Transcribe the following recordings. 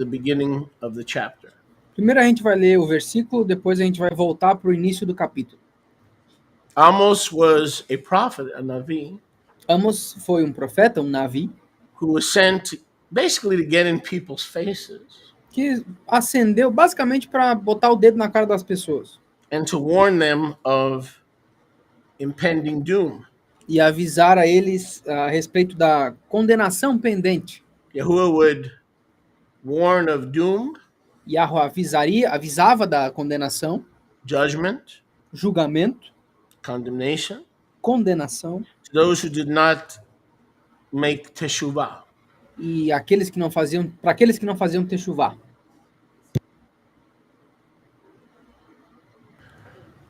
the beginning of the chapter. Primeiro a gente vai ler o versículo, depois a gente vai voltar para o início do capítulo. Amos was a prophet, a Navi, Amos foi um profeta, um Navi, who was sent basically to get in people's faces que ascendeu basicamente para botar o dedo na cara das pessoas and to warn them of impending doom. e avisar a eles a respeito da condenação pendente. Yahuwah would warn of doom, Yahweh avisava da condenação, judgment, julgamento, condemnation condenação, to those who did not make teshuvah. e para aqueles que não faziam techuvá.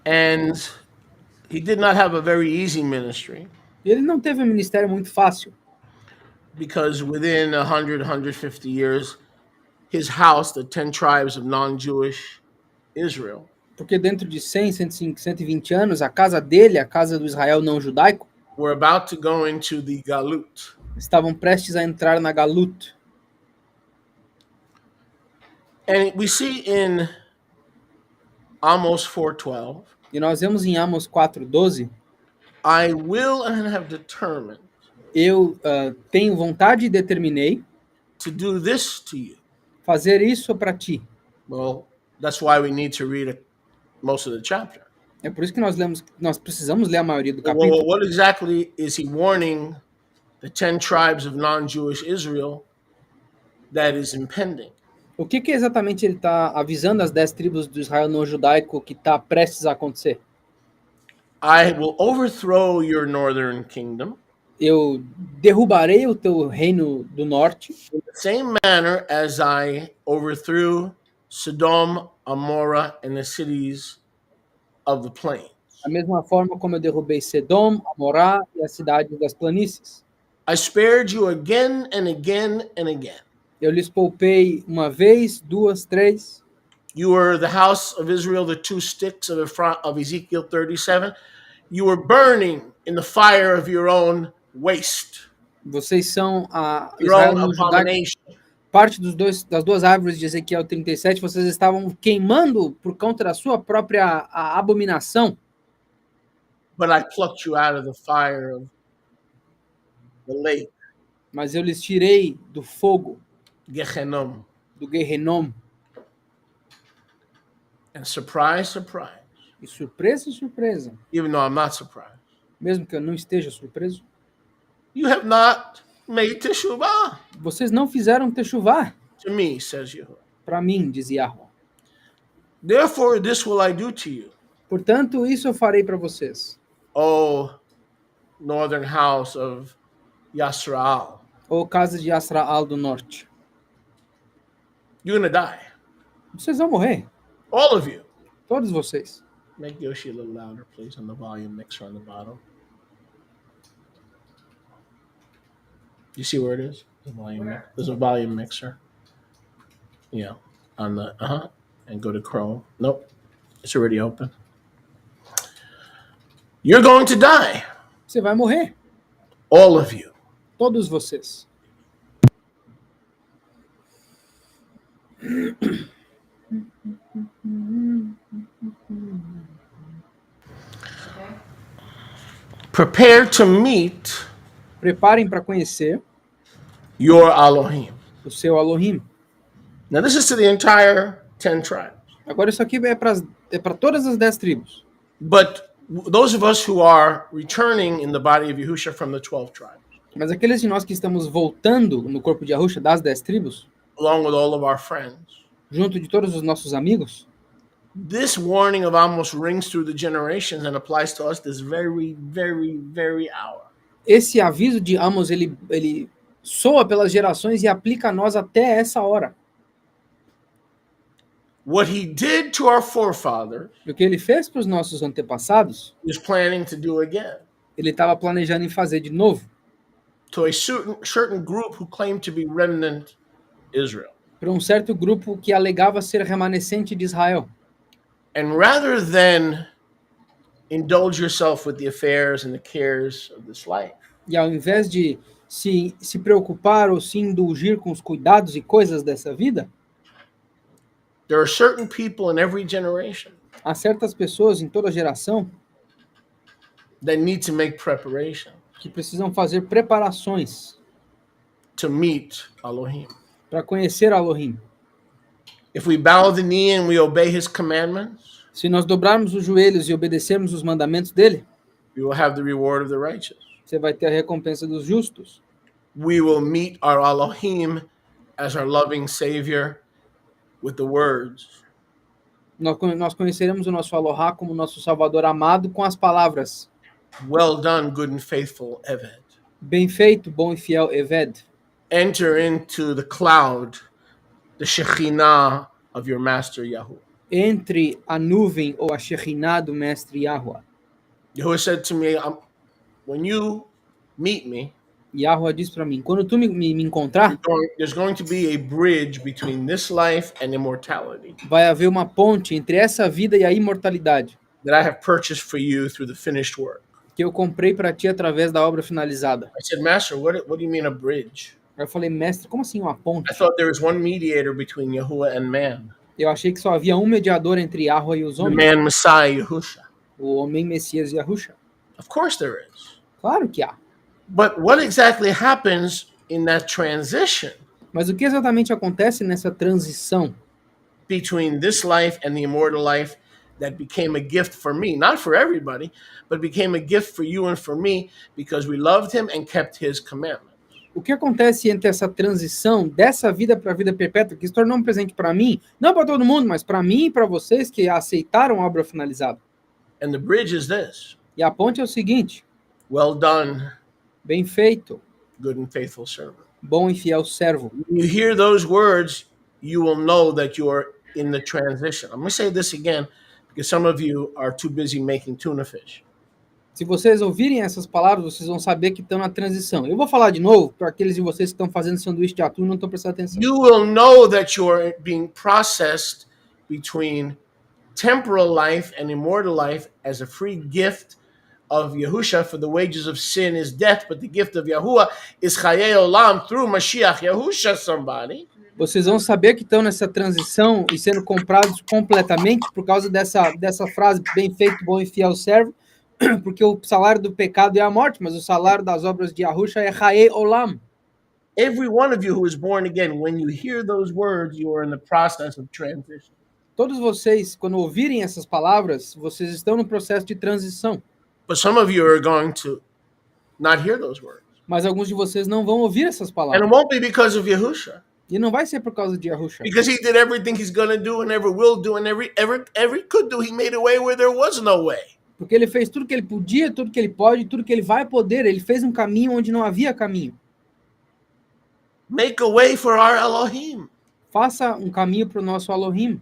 And he did not have a very easy ministry Ele não teve um ministério muito fácil, because within 150 years, his house, the 10 tribes of non-Jewish Israel, porque dentro de 100, 105, 120 anos, a casa dele, a casa do Israel não judaico, were about to go into the Galut. estavam prestes a entrar na Galut. And we see in Amos 4:12, E nós vemos em Amos 4:12, I will and have determined eu tenho vontade e determinei to do this to you. fazer isso para ti. Well, that's why we need to read most of the chapter. É por isso que nós precisamos ler a maioria do Well, capítulo. what exactly is he warning the 10 tribes of non-Jewish Israel that is impending? O que exatamente ele está avisando as 10 tribos do Israel não judaico que está prestes a acontecer? I will overthrow your northern kingdom Eu derrubarei o teu reino do norte, in the same manner as I overthrew Sodom, Amorah, and the cities of the plains. da mesma forma como eu derrubei Sedom, Amorá e as cidades das planícies. I spared you again and again and again. Eu lhes poupei uma vez, duas, três. You were the house of Israel, the two sticks of Ezekiel 37. You were burning in the fire of your own waste, Vocês são a your Israel own não judaico. abomination. Parte das duas árvores de Ezequiel 37, vocês estavam queimando por conta da sua própria abominação. But I plucked you out of the fire of the lake, Mas eu lhes tirei do fogo, Gehenom. do Gehenom. And surprise, surprise, E surpresa, surpresa, even though I'm not surprised, mesmo que eu não esteja surpreso, you have not made teshuvah vocês não fizeram techuvá to me, says Yahuwah. para mim, diz Yahweh. Therefore, this will I do to you, Portanto, isso eu farei para vocês, O northern house of Yasrael. ô casa de Asraal do norte. You're going to die. Vocês vão morrer, All of you. todos vocês. Make Yoshi a little louder, please, on the volume mixer on the bottom. You see where it is? The volume. There's a volume mixer. Yeah, on the and go to Chrome. Nope, it's already open. You're going to die, Você vai morrer, all of you. todos vocês. Prepare to meet Preparem para conhecer your Elohim. o seu Elohim. Now, this is to the entire 10 tribes. Agora isso aqui é para todas as 10 tribos. But those of us who are returning in the body of Yahusha from the 12 tribes, Mas aqueles de nós que estamos voltando no corpo de Yahusha das 10 tribos, along with all of our friends, junto de todos os nossos amigos, this warning of Amos rings through the generations and applies to us this very, very, very hour. esse aviso de Amos, ele soa pelas gerações e aplica a nós até essa hora. What he did to our forefathers, O que ele fez para os nossos antepassados, is planning to do again ele estava planejando em fazer de novo to a certain group who claimed to be remnant Israel. para um certo grupo que alegava ser remanescente de Israel. And rather than indulge yourself with the affairs and the cares of this life, E ao invés de se preocupar ou se indulgir com os cuidados e coisas dessa vida, There are certain people in every generation Há certas pessoas em toda geração that need to make preparation que precisam fazer preparações to meet Elohim. para conhecer Elohim. If we bow the knee and we obey his commandments, Se nós dobrarmos os joelhos e obedecermos os mandamentos dele, we will have the reward of the righteous. você vai ter a recompensa dos justos. We will meet our Elohim as our loving Savior with the words, Nós conheceremos o nosso Elohá como nosso Salvador amado com as palavras: well done, good and faithful Eved. bem feito, bom e fiel Eved. Enter into the cloud, the Shekhinah of your master Yahuwah. Entre a nuvem ou a Shekhinah do mestre Yahuwah. Yahuwah said to me, when you meet me, Yahuwah diz para mim, quando tu me encontrar, there's going to be a bridge between this life and immortality vai haver uma ponte entre essa vida e a imortalidade, that I have purchased for you through the finished work. que eu comprei para ti através da obra finalizada. I said, Master, what do you mean a bridge? Aí eu falei, mestre, como assim uma ponte? I thought there was one mediator between Yahuwah and man, Eu achei que só havia um mediador entre Yahuwah e os the homens, man Messiah Yahusha. o homem Messias Yahusha. Of course there is. Claro que há. But what exactly happens in that transition Mas o que exatamente acontece nessa transição between this life and the immortal life that became a gift for me, not for everybody, but became a gift for you and for me because we loved him and kept his commandments? O que acontece entre essa transição dessa vida para a vida perpétua, que se tornou um presente para mim, não para todo mundo, mas para mim e para vocês que aceitaram a obra finalizada? And the bridge is this: E a ponte é o seguinte: well done, bem feito, good and faithful servant. bom e fiel servo. When you hear those words, you will know that you are in the transition. I'm going to say this again because some of you are too busy making tuna fish. Se vocês ouvirem essas palavras, vocês vão saber que estão na transição. Eu vou falar de novo para aqueles de vocês que estão fazendo sanduíche de atum e não estão prestando atenção. You will know that you are being processed between temporal life and immortal life as a free gift of Yahusha, for the wages of sin is death, but the gift of Yahuwah is Chayei Olam through Mashiach Yahusha, somebody. Vocês vão saber que estão nessa transição e sendo comprados completamente por causa dessa frase, bem feito, bom e fiel servo, porque o salário do pecado é a morte, mas o salário das obras de Yahusha é Chayei Olam. Every one of you who is born again, when you hear those words, you are in the process of transition. Todos vocês, quando ouvirem essas palavras, vocês estão no processo de transição. But some of you are going to not hear those words. Mas alguns de vocês não vão ouvir essas And palavras. it won't be because of Yahusha, E não vai ser por causa de Yahusha. because he did everything he's going to do and ever will do and ever could do. He made a way where there was no way. Porque ele fez tudo que ele podia, tudo que ele pode, tudo que ele vai poder. Ele fez um caminho onde não havia caminho. Make a way for our Elohim. Faça um caminho para o nosso Elohim.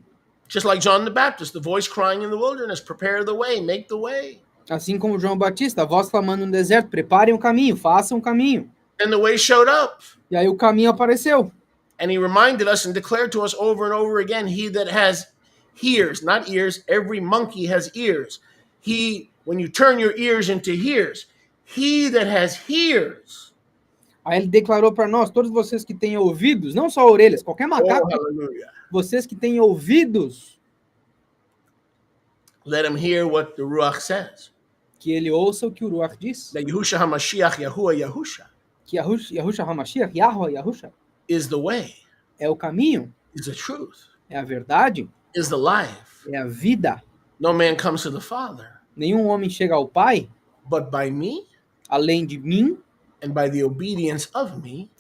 Just like John the Baptist, the voice crying in the wilderness, prepare the way, make the way. Assim como João Batista, a voz clamando no deserto, preparem um caminho, façam um caminho. And the way showed up. E aí o caminho apareceu. And he reminded us and declared to us over and over again, he that has ears, not ears, every monkey has ears. When you turn your ears into ears, he that has ears. Aí ele declarou para nós, todos vocês que têm ouvidos, não só orelhas, qualquer Oh, macaco, hallelujah. vocês que têm ouvidos, Let him hear what the Ruach says. que ele ouça o que o Ruach diz. That Yahushua HaMashiach, Yahuwah Yahusha, Que Yahusha HaMashiach, Yahweh Yahusha, is the way, é o caminho, is the truth, é a verdade, is the life. é a vida. No man comes to the Father, Nenhum homem chega ao Pai, but by me além de mim, and by the obedience of me,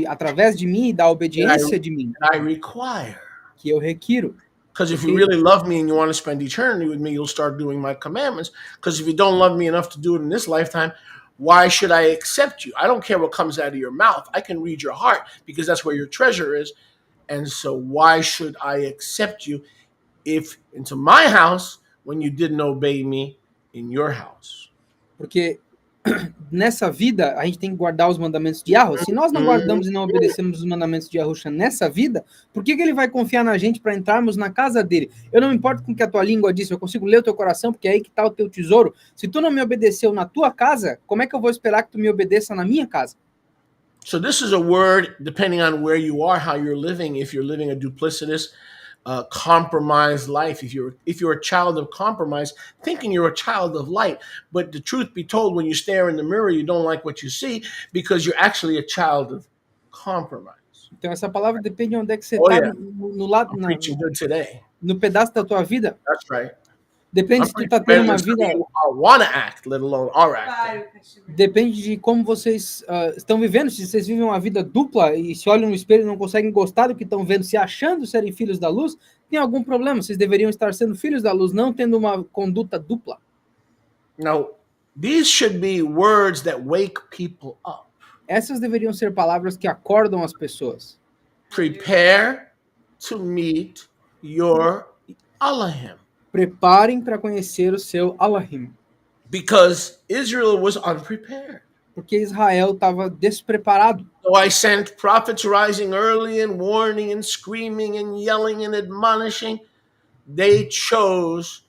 através de mim e da obediência de mim, that I require. que eu requiro. Because if you really love me and you want to spend eternity with me, you'll start doing my commandments. Because if you don't love me enough to do it in this lifetime, why should I accept you? I don't care what comes out of your mouth. I can read your heart because that's where your treasure is. And so why should I accept you if into my house when you didn't obey me in your house? Porque nessa vida, a gente tem que guardar os mandamentos de Yahweh. Se nós não guardamos e não obedecemos os mandamentos de Yahusha nessa vida, por que ele vai confiar na gente para entrarmos na casa dele? Eu não me importo com o que a tua língua diz, eu consigo ler o teu coração, porque é aí que está o teu tesouro. Se tu não me obedeceu na tua casa, como é que eu vou esperar que tu me obedeça na minha casa? So this is a word, depending on where you are, how you're living, if you're living a duplicitous compromised life. If you're a child of compromise, thinking you're a child of light, but the truth be told, when you stare in the mirror, you don't like what you see because you're actually a child of compromise. Então essa palavra depende de onde é que você Oh está yeah, no lado, I'm preaching good today. no pedaço da tua vida. That's right. Depende I'm se tu preaching tá tendo better uma than some vida, of you want to act, let alone are acting. depende de como vocês estão vivendo. Se vocês vivem uma vida dupla e se olham no espelho e não conseguem gostar do que estão vendo, se achando serem filhos da luz, tem algum problema. Vocês deveriam estar sendo filhos da luz, não tendo uma conduta dupla. Now, these should be words that wake people up. Essas deveriam ser palavras que acordam as pessoas. Prepare to meet your Elohim. Preparem para conhecer o seu Elohim. Because Israel was unprepared. Porque Israel estava despreparado. So I sent prophets rising early and warning and screaming and yelling and admonishing. They chose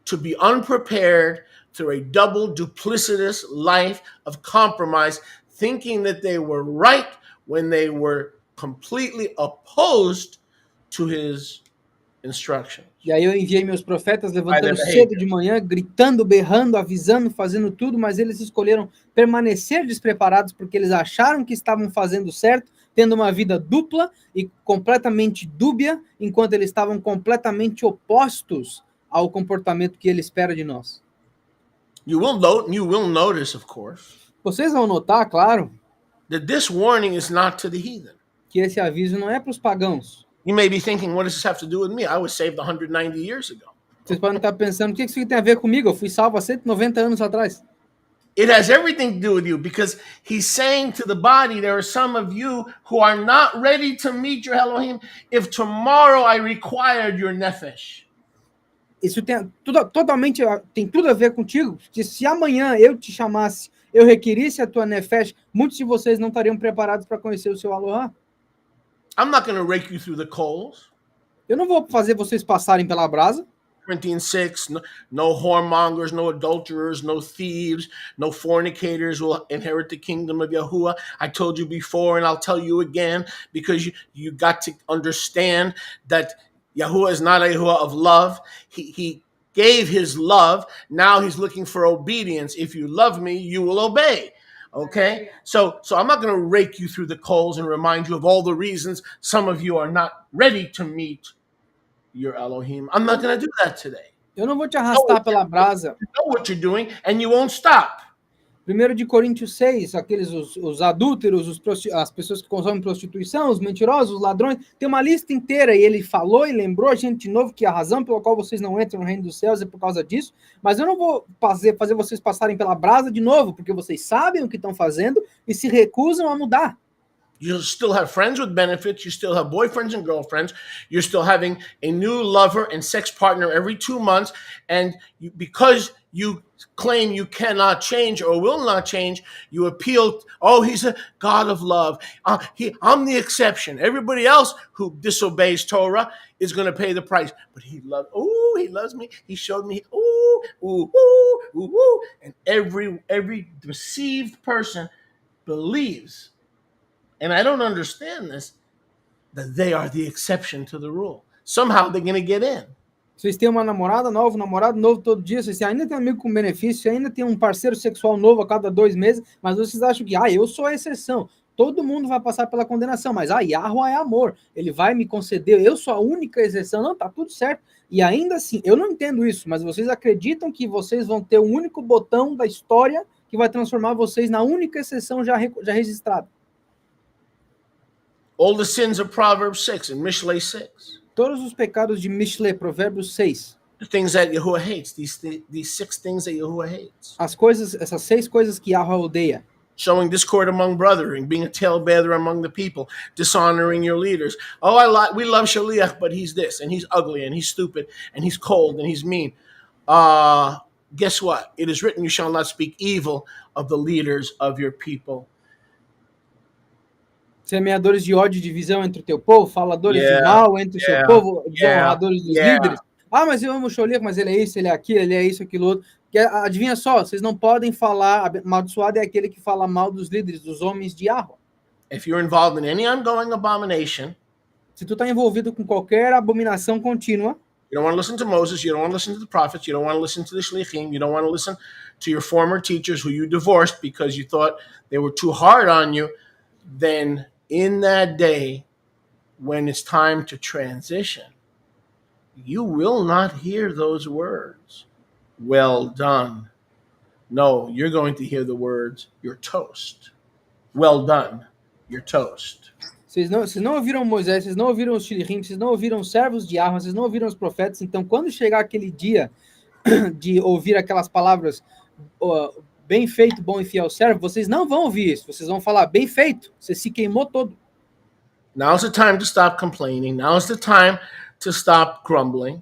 to be unprepared through a double duplicitous life of compromise, thinking that they were right when they were completely opposed to his instructions. E aí eu enviei meus profetas levantando Vai, cedo de manhã, gritando, berrando, avisando, fazendo tudo, mas eles escolheram permanecer despreparados porque eles acharam que estavam fazendo certo, tendo uma vida dupla e completamente dúbia, enquanto eles estavam completamente opostos ao comportamento que ele espera de nós. You will notice, of course, Vocês vão notar, claro, that this warning is not to the heathen. que esse aviso não é para os pagãos. You may be thinking, what does this have to do with me? I was saved 190 years ago. Vocês podem estar pensando, o que isso tem a ver comigo? Eu fui salvo há 190 anos atrás. It has everything to do with you because he's saying to the body, there are some of you who are not ready to meet your Elohim if tomorrow I required your nefesh. Isso tem tudo a ver contigo, porque se amanhã eu te chamasse, eu requerisse a tua nefesh, muitos de vocês não estariam preparados para conhecer o seu Aloha. I'm not going to rake you through the coals. Eu não vou fazer vocês passarem pela brasa. Corinthians 6, no whoremongers, no adulterers, no thieves, no fornicators will inherit the kingdom of Yahuwah. I told you before and I'll tell you again because you got to understand that Yahuwah is not a Yahuwah of love. He gave his love. Now he's looking for obedience. If you love me, you will obey. Okay? So I'm not going to rake you through the coals and remind you of all the reasons some of you are not ready to meet your Elohim. I'm not going to do that today. Eu não vou te arrastar pela brasa. You know what you're doing and you won't stop. 1 de Coríntios 6, os adúlteros, as pessoas que consomem prostituição, os mentirosos, os ladrões, tem uma lista inteira, e ele falou e lembrou a gente de novo que a razão pela qual vocês não entram no reino dos céus é por causa disso, mas eu não vou fazer vocês passarem pela brasa de novo, porque vocês sabem o que estão fazendo e se recusam a mudar. You still have friends with benefits. You still have boyfriends and girlfriends. You're still having a new lover and sex partner every 2 months. And because you claim you cannot change or will not change, you appeal, oh, he's a God of love. I'm the exception. Everybody else who disobeys Torah is going to pay the price. But he loves me. He showed me, And every deceived person believes, and I don't understand this, that they are the exception to the rule. Somehow they're going to get in. Vocês têm uma namorada nova, um namorado novo todo dia, vocês ainda têm um amigo com benefício, ainda tem um parceiro sexual novo a cada 2 meses, mas vocês acham que, eu sou a exceção. Todo mundo vai passar pela condenação, mas Yahuwah é amor, ele vai me conceder, eu sou a única exceção. Não, tá tudo certo. E ainda assim, eu não entendo isso, mas vocês acreditam que vocês vão ter o único botão da história que vai transformar vocês na única exceção já registrada. All the sins of Proverbs 6 and Mishlei 6. Todos os pecados de Mishlei, Provérbios 6. The things that Yahuwah hates, these 6 things that Yahuwah hates. Essas 6 coisas que Yahuwah odeia. Showing discord among brethren, being a talebearer among the people, dishonoring your leaders. We love Shaliach, but he's this, and he's ugly, and he's stupid, and he's cold, and he's mean. Guess what? It is written, you shall not speak evil of the leaders of your people. Semeadores de ódio e divisão entre o teu povo, faladores de mal entre o seu povo, desonradores dos líderes. Mas eu amo o Sholiach, mas ele é isso, ele é aquilo, ele é isso, aquilo outro. Adivinha só, vocês não podem falar, amaldiçoado é aquele que fala mal dos líderes, dos homens de Yahuwah. If you're involved in any ongoing abomination, Se tu tá envolvido com qualquer abominação contínua, you don't want to listen to Moses, you don't want to listen to the prophets, you don't want to listen to the shlichim, you don't want to listen to your former teachers who you divorced because you thought they were too hard on you, then in that day, when it's time to transition, you will not hear those words, well done. No, you're going to hear the words, you're toast. Well done, you're toast. vocês não ouviram Moisés, vocês não ouviram os Shilirim, vocês não ouviram os servos de Arma, vocês não ouviram os profetas. Então, quando chegar aquele dia de ouvir aquelas palavras, bem feito, bom e fiel servo, vocês não vão ouvir isso. Vocês vão falar, bem feito, você se queimou todo. Now's the time to stop complaining. Now's the time to stop grumbling.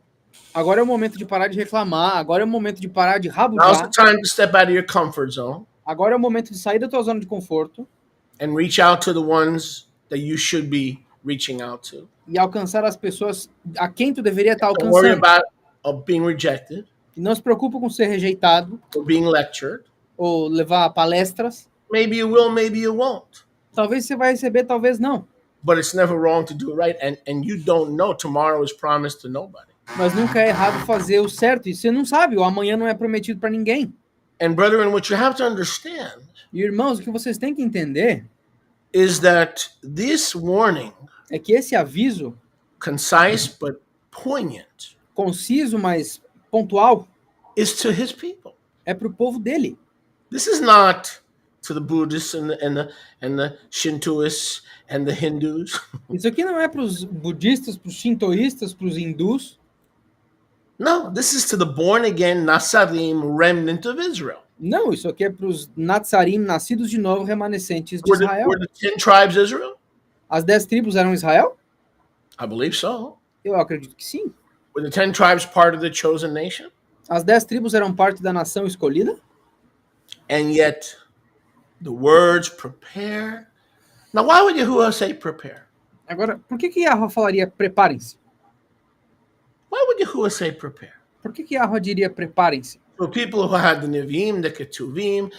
Agora é o momento de parar de reclamar. Agora é o momento de parar de Now's the rabujar. time to step out of your comfort zone Agora é o momento de sair da tua zona de conforto and reach out to the ones that you should be reaching out to. e alcançar as pessoas a quem tu deveria estar Don't worry alcançando. about being rejected E não se preocupa com ser rejeitado or being lectured. ou levar palestras. Maybe you will, maybe you won't. Talvez você vai receber, talvez não. But it's never wrong to do it right. And you don't know. Tomorrow is promised to nobody. Mas nunca é errado fazer o certo. E você não sabe, o amanhã não é prometido para ninguém. And brethren, what you have to understand E irmãos, o que vocês têm que entender is that this warning, é que esse aviso, concise but poignant, conciso, mas pontual, is to his people. é para o povo dele. This is not to the Buddhists and the Shintoists and the Hindus. Isso aqui não é para os budistas, para os shintoístas, para os hindus. No, this is to the born again Nasarim remnant of Israel. Não, isso aqui é para os Natsarim, nascidos de novo, remanescentes de Israel. Were the 10 tribes Israel? As 10 tribos eram Israel? I believe so. Eu acredito que sim. Were the 10 tribes part of the chosen nation? As 10 tribos eram parte da nação escolhida? And yet, the words prepare. Now, why would Yahuwah say prepare? Agora, por que Yahweh falaria preparem-se? Why would Yahuwah say prepare? Por que Yahweh diria preparem-se? For people who had the Nevi'im, the Ketuvim,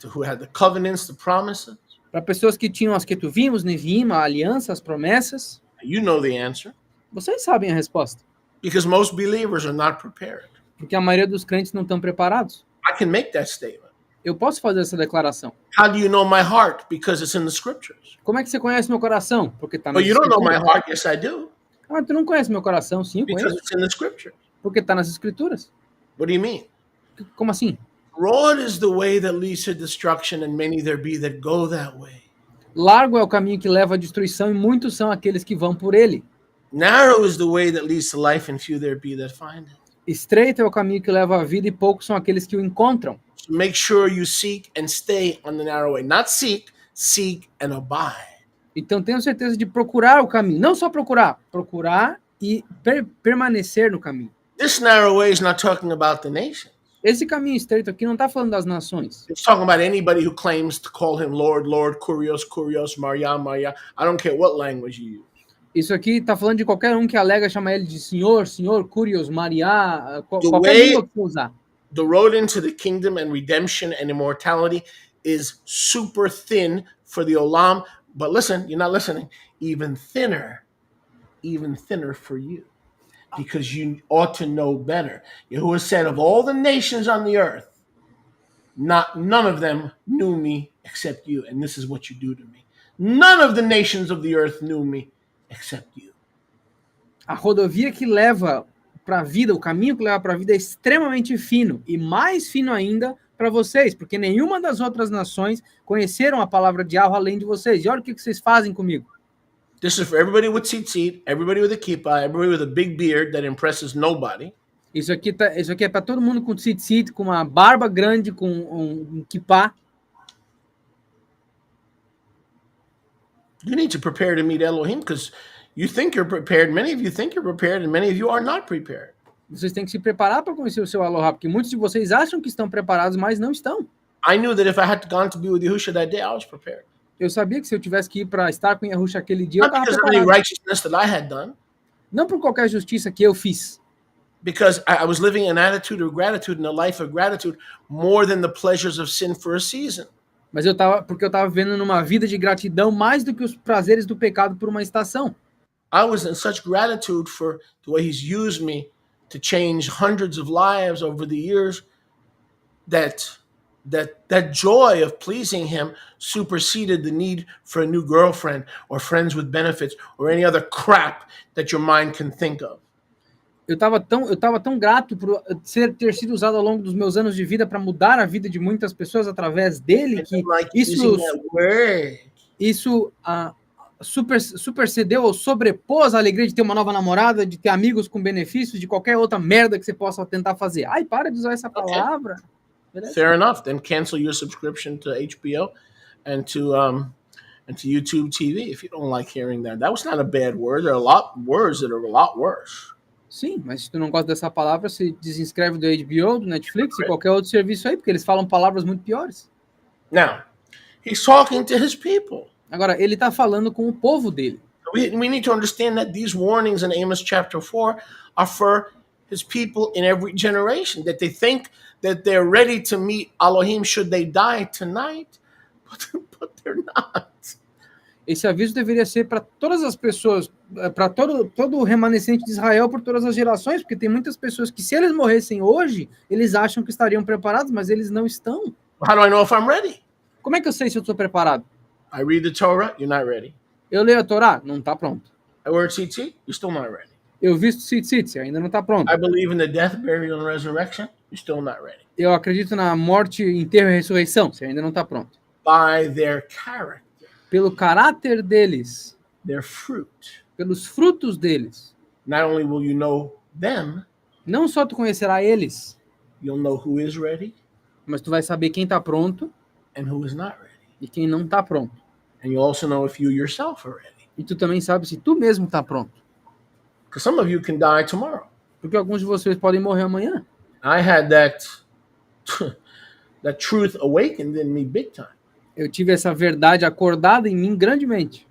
who had the covenants, the promises. Para pessoas que tinham as Ketuvim, os Neviim, a aliança, as promessas? You know the answer. Vocês sabem a resposta. Because most believers are not prepared. Porque a maioria dos crentes não estão preparados. I can make that statement. Eu posso fazer essa declaração. How do you know my heart? Because it's in the scriptures. Como é que você conhece meu coração? Porque está nas But you don't know my escrituras. heart. Yes, I do. Ah, tu não conhece meu coração? Sim, eu Because conheço. it's in the scriptures. Porque está nas escrituras. What do you mean? Como assim? Broad is the way that leads to destruction, and many there be that go that way. Largo é o caminho que leva à destruição e muitos são aqueles que vão por ele. Narrow is the way that leads to life, and few there be that find it. Estreito é o caminho que leva à vida e poucos são aqueles que o encontram. So make sure you seek and stay on the narrow way. Not seek, seek and abide. Então tenham certeza de procurar o caminho. Não só procurar, procurar e permanecer no caminho. This narrow way is not talking about the nation. Esse caminho estreito aqui não está falando das nações. It's talking about anybody who claims to call him Lord, Lord, Kurios, Kurios, Maria, Maria. I don't care what language you use. Isso aqui está falando de qualquer um que alega chamar ele de Senhor, Senhor, Curios, Maria, qualquer way- língua que você usar. The road into the kingdom and redemption and immortality is super thin for the Olam. But listen, you're not listening. Even thinner for you. Because you ought to know better. Yahuwah said, of all the nations on the earth, none of them knew me except you. And this is what you do to me. None of the nations of the earth knew me except you. A rodovia que leva para a vida, o caminho que leva para a vida é extremamente fino e mais fino ainda para vocês, porque nenhuma das outras nações conheceram a palavra de Yahweh além de vocês. E olha o que vocês fazem comigo. This is for everybody with tzitzit, everybody with a kippah, everybody with a big beard that impresses nobody. Isso aqui é para todo mundo com tzitzit, com uma barba grande, com um kippah. You need to prepare to meet Elohim because you think you're prepared. Many of you think you're prepared, and many of you are not prepared. Vocês têm que se preparar para conhecer o seu Aloha, porque muitos de vocês acham que estão preparados, mas não estão. I knew that if I had gone to be with Yahusha that day, I was prepared. Eu sabia que se eu tivesse que ir para estar com Yahusha aquele dia, eu Not estava because of any preparado. righteousness that I had done, Não por qualquer justiça que eu fiz, because I was living an attitude of gratitude and a life of gratitude more than the pleasures of sin for a season. mas porque eu estava vivendo numa vida de gratidão mais do que os prazeres do pecado por uma estação. I was in such gratitude for the way he's used me to change hundreds of lives over the years that that joy of pleasing him superseded the need for a new girlfriend or friends with benefits or any other crap that your mind can think of. Eu tava tão grato por ter sido usado ao longo dos meus anos de vida para mudar a vida de muitas pessoas através dele, que Like using that word. isso supercedeu ou sobrepôs a alegria de ter uma nova namorada, de ter amigos com benefícios, de qualquer outra merda que você possa tentar fazer. Ai, para de usar essa palavra. Okay. Fair enough. Then cancel your subscription to HBO and to YouTube TV if you don't like hearing that. That was not a bad word. There are a lot of words that are a lot worse. Sim, mas se tu não gosta dessa palavra, se desinscreve do HBO, do Netflix e qualquer outro serviço aí, porque eles falam palavras muito piores. Now, he's talking to his people. Agora, ele está falando com o povo dele. We need to understand that these warnings in Amos chapter 4 are for his people in every generation, that they think that they're ready to meet Elohim should they die tonight, but they're not. Esse aviso deveria ser para todas as pessoas, para todo o remanescente de Israel por todas as gerações, porque tem muitas pessoas que, se eles morressem hoje, eles acham que estariam preparados, mas eles não estão. How do I know if I'm ready? Como é que eu sei se eu estou preparado? I read the Torah, you're not ready. Eu leio a Torá, não está pronto. I wear tzitzi, you're still not ready. Eu visto tzitzit, ainda não está pronto. I believe in the death, burial, and resurrection, you're still not ready. Eu acredito na morte, enterro e ressurreição, você ainda não está pronto. By their character. Pelo caráter deles. Their fruit. Pelos frutos deles. Not only will you know them, não só tu conhecerá eles, you'll know who is ready, mas tu vai saber quem está pronto and who is not ready. E quem não está pronto. And you also know if you yourself are ready. E tu também sabe se tu mesmo está pronto. Because some of you can die tomorrow. Porque alguns de vocês podem morrer amanhã. I had that truth awakened in me big time. Eu tive essa verdade acordada em mim grandemente.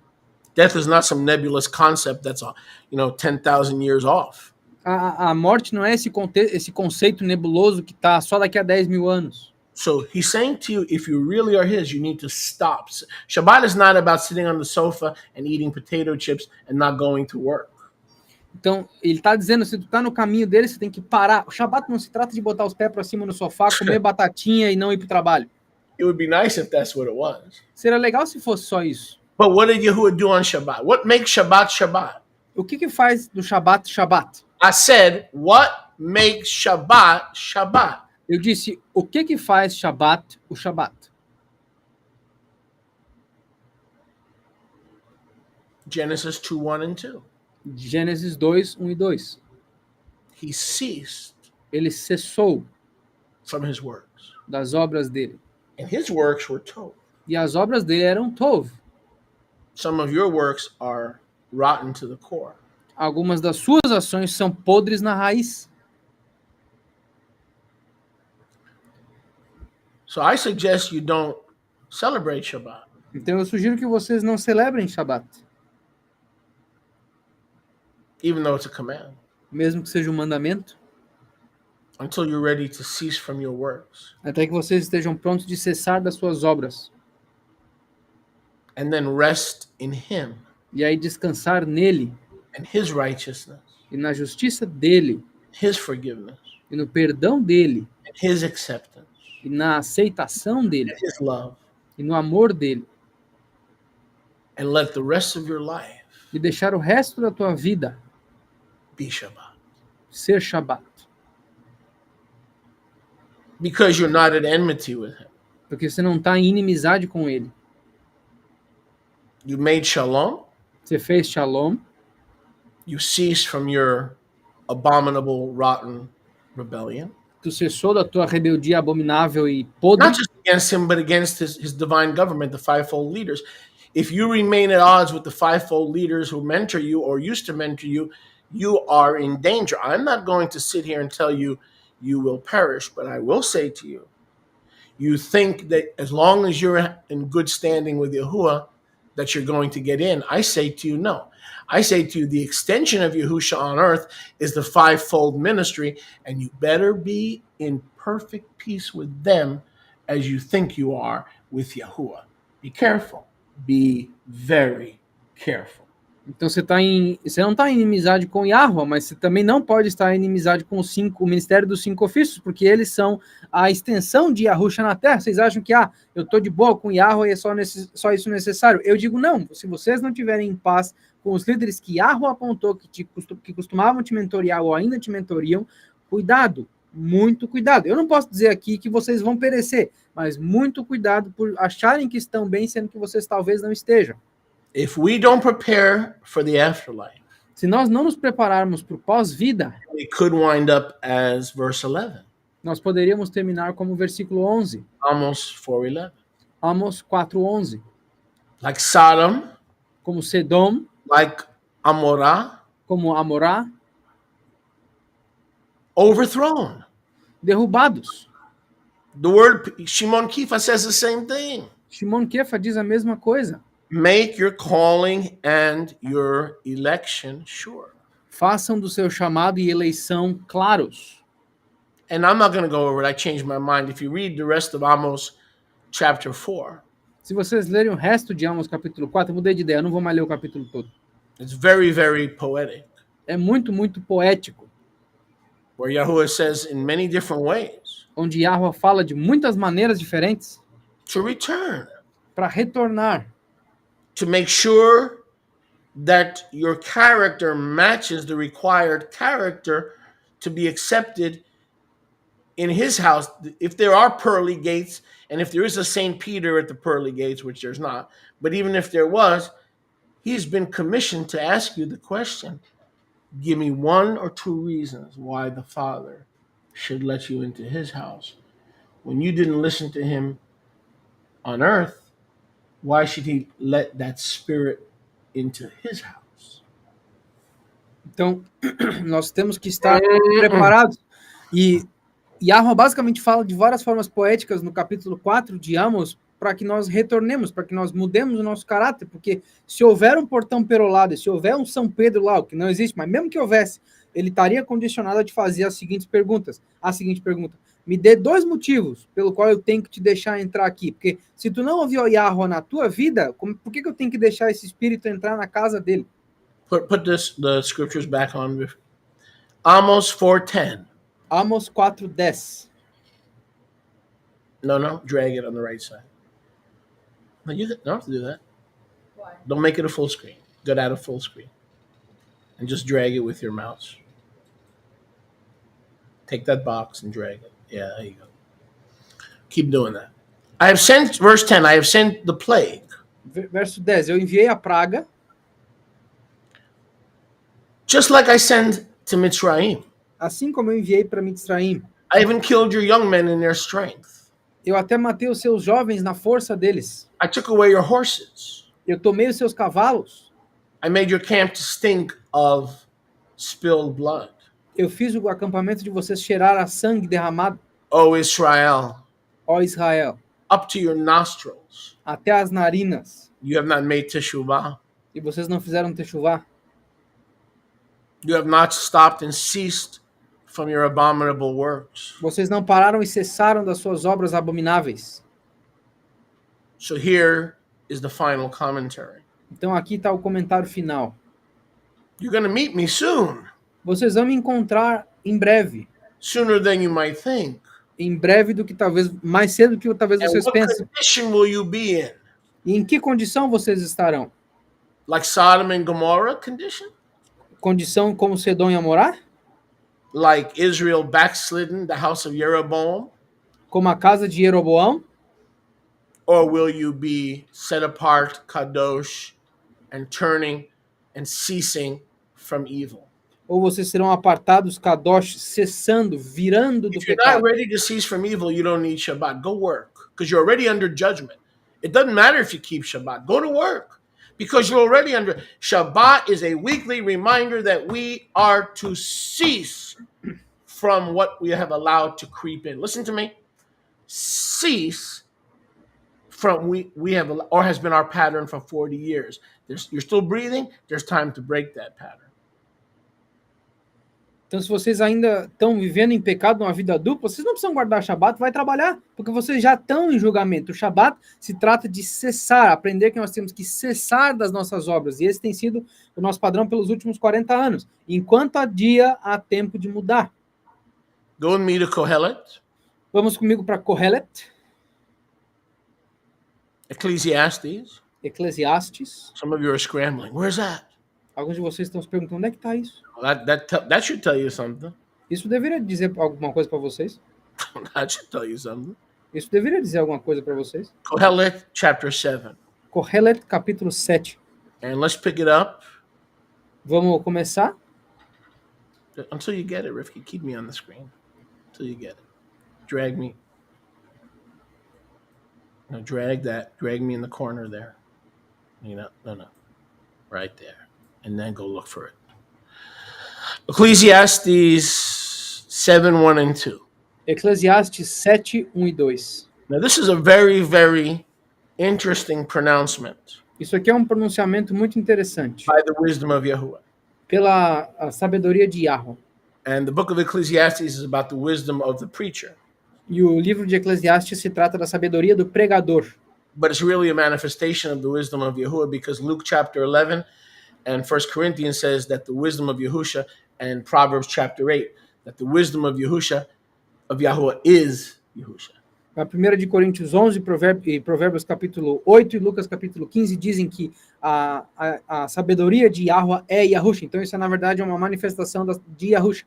Death is not some nebulous concept that's 10,000 years off. A morte não é esse conceito nebuloso que está só daqui a 10 mil anos. So he's saying to you, if you really are his, you need to stop. Shabbat is not about sitting on the sofa and eating potato chips and not going to work. Então, ele está dizendo, se tu está no caminho dele, você tem que parar. O Shabbat não se trata de botar os pés para cima no sofá, comer batatinha e não ir para o trabalho. It would be nice if that's what it was. Seria legal se fosse só isso. But what did Yahuwah do on Shabbat? What makes Shabbat Shabbat? O que faz do Shabbat Shabbat? I said, what makes Shabbat Shabbat? Eu disse, o que faz Shabbat o Shabbat? Genesis 2:1 and 2. Gênesis 2, 1 e 2. He ceased. Ele cessou from his works. Das obras dele. And his works were tov. E as obras dele eram tov. Some of your works are rotten to the core. Algumas das suas ações são podres na raiz. So I suggest you don't celebrate Shabbat. Então eu sugiro que vocês não celebrem Shabbat. Even though it's a command. Mesmo que seja um mandamento. Until you're ready to cease from your works. Até que vocês estejam prontos de cessar das suas obras. And then rest in him. E aí descansar nele. And his righteousness. E na justiça dele. His forgiveness. E no perdão dele. And his acceptance. E na aceitação dele. And his love. E no amor dele. And let the rest of your life. E deixar o resto da tua vida. Be Shabbat. Ser Shabbat. Because you're not at enmity with him. Porque você não está em inimizade com ele. You made shalom. Você fez shalom. You ceased from your abominable, rotten rebellion. Tu cessou da tua rebeldia abominável e podre. Not just against him, but against his divine government, the fivefold leaders. If you remain at odds with the fivefold leaders who mentor you or used to mentor you, you are in danger. I'm not going to sit here and tell you you will perish, but I will say to you, you think that as long as you're in good standing with Yahuwah, that you're going to get in. I say to you, no. I say to you, the extension of Yahusha on earth is the fivefold ministry, and you better be in perfect peace with them as you think you are with Yahuwah. Be careful. Be very careful. Então você não está em inimizade com Yahweh, mas você também não pode estar em inimizade com o ministério dos 5 ofícios, porque eles são a extensão de Yahusha na Terra. Vocês acham que eu estou de boa com Yahweh e é só isso necessário? Eu digo não. Se vocês não tiverem em paz com os líderes que Yahweh apontou que costumavam te mentorear ou ainda te mentoriam, cuidado, muito cuidado. Eu não posso dizer aqui que vocês vão perecer, mas muito cuidado por acharem que estão bem, sendo que vocês talvez não estejam. If we don't prepare for the afterlife, se nós não nos prepararmos para o pós-vida, we could wind up as verse 11. Nós poderíamos terminar como o versículo 11. Amos 4:11. Amos 4:11. Like Sodom, como Sedom, like Amorah, como Amorá, overthrown. derrubados. The word Shimon Kefa says the same thing. Shimon Kefa diz a mesma coisa. Make your calling and your election sure. Façam do seu chamado e eleição claros. And I'm not going to go over it. I changed my mind. If you read the rest of Amos chapter 4, se vocês lerem o resto de Amos capítulo 4, eu mudei de ideia, eu não vou mais ler o capítulo todo. It's very, very poetic. É muito, muito poético. Where Yahuwah says in many different ways. Onde Yahweh fala de muitas maneiras diferentes. To return. Para retornar. To make sure that your character matches the required character to be accepted in his house. If there are pearly gates, and if there is a St. Peter at the pearly gates, which there's not, but even if there was, he's been commissioned to ask you the question, give me 1 or 2 reasons why the Father should let you into his house. When you didn't listen to him on earth, why should he let that spirit into his house? Então, nós temos que estar preparados. E Yahweh basicamente fala de várias formas poéticas no capítulo 4 de Amos para que nós retornemos, para que nós mudemos o nosso caráter, porque se houver um portão perolado, se houver um São Pedro lá, o que não existe, mas mesmo que houvesse, ele estaria condicionado a te fazer as seguintes perguntas. A seguinte pergunta: me dê 2 motivos pelo qual eu tenho que te deixar entrar aqui, porque se tu não ouviu Yahweh na tua vida, por que eu tenho que deixar esse espírito entrar na casa dele? Put the scriptures back on. Amos 4:10. Amos 4:10. No, drag it on the right side. No, you don't have to do that. Why? Don't make it a full screen. Get out of full screen. And just drag it with your mouse. Take that box and drag it. Yeah, there you go. Keep doing that. I have sent, verse 10, I have sent the plague. Verso 10, eu enviei a praga. Just like I sent to Mitzrayim. Assim como eu enviei para Mitzraim. I even killed your young men in their strength. Eu até matei os seus jovens na força deles. I took away your horses. Eu tomei os seus cavalos. I made your camp to stink of spilled blood. Eu fiz o acampamento de vocês cheirar a sangue derramado. O Israel. Ó Israel. Up to your nostrils. Até as narinas. You have not made teshuvah. E vocês não fizeram techuvá. You have not stopped and ceased from your abominable works. Vocês não pararam e cessaram das suas obras abomináveis. So here is the final commentary. Então aqui está o comentário final. You're going to meet me soon. Vocês vão me encontrar em breve. Sooner than you might think. Em breve do que talvez, mais cedo do que talvez And vocês what pensem. condition will you be in? E em que condição vocês estarão? Like Sodom and Gomorrah condition? Condição como Sedom e Amorá? Like Israel backslidden, the house of Jeroboam? Como a casa de Jeroboão? Or will you be set apart, kadosh, and turning and ceasing from evil? Ou vocês serão apartados, kadosh, cessando, virando do If you're not pecado? ready to cease from evil, you don't need Shabbat. Go work, because you're already under judgment. It doesn't matter if you keep Shabbat. Go to work, because you're already under. Shabbat is a weekly reminder that we are to cease from what we have allowed to creep in. Listen to me. Cease from we have, or has been our pattern for 40 years. You're still breathing. There's time to break that pattern. Então, se vocês ainda estão vivendo em pecado, uma vida dupla, vocês não precisam guardar Shabat, vai trabalhar, porque vocês já estão em julgamento. O Shabat se trata de cessar, aprender que nós temos que cessar das nossas obras. E esse tem sido o nosso padrão pelos últimos 40 anos. Enquanto há dia, há tempo de mudar. Go with me to Kohelet, Vamos comigo para Kohelet, Ecclesiastes. Eclesiastes. Some of you are scrambling. Where's that? Alguns de vocês estão se perguntando, onde é que está isso? Well, that should tell you something. Isso deveria dizer alguma coisa para vocês? That should tell you something. Isso deveria dizer alguma coisa para vocês? Kohelet chapter 7. Kohelet, capítulo 7. And let's pick it up. Vamos começar? Until you get it, Rifki, keep me on the screen. Until you get it. Drag me. No, drag me in the corner there. No. Right there. And then go look for it. Ecclesiastes 7, 1 and 2. Eclesiastes 7, 1 e 2. Now, this is a very, very interesting pronouncement Isso aqui é um pronunciamento muito interessante. by the wisdom of Yahuwah. Pela a sabedoria de Yahweh. And the book of Ecclesiastes is about the wisdom of the preacher. E o livro de Eclesiastes se trata da sabedoria do pregador. But it's really a manifestation of the wisdom of Yahuwah, because Luke chapter 11 and 1 Corinthians says that the wisdom of Yahusha, and Proverbs chapter 8, that the wisdom of Yahusha, of Yahuwah, is Yahusha. A 1 de Coríntios 11 e Provérbios capítulo 8 e Lucas capítulo 15 dizem que a sabedoria de Yahweh é Yahusha. Então isso é, na verdade, uma manifestação de Yahusha.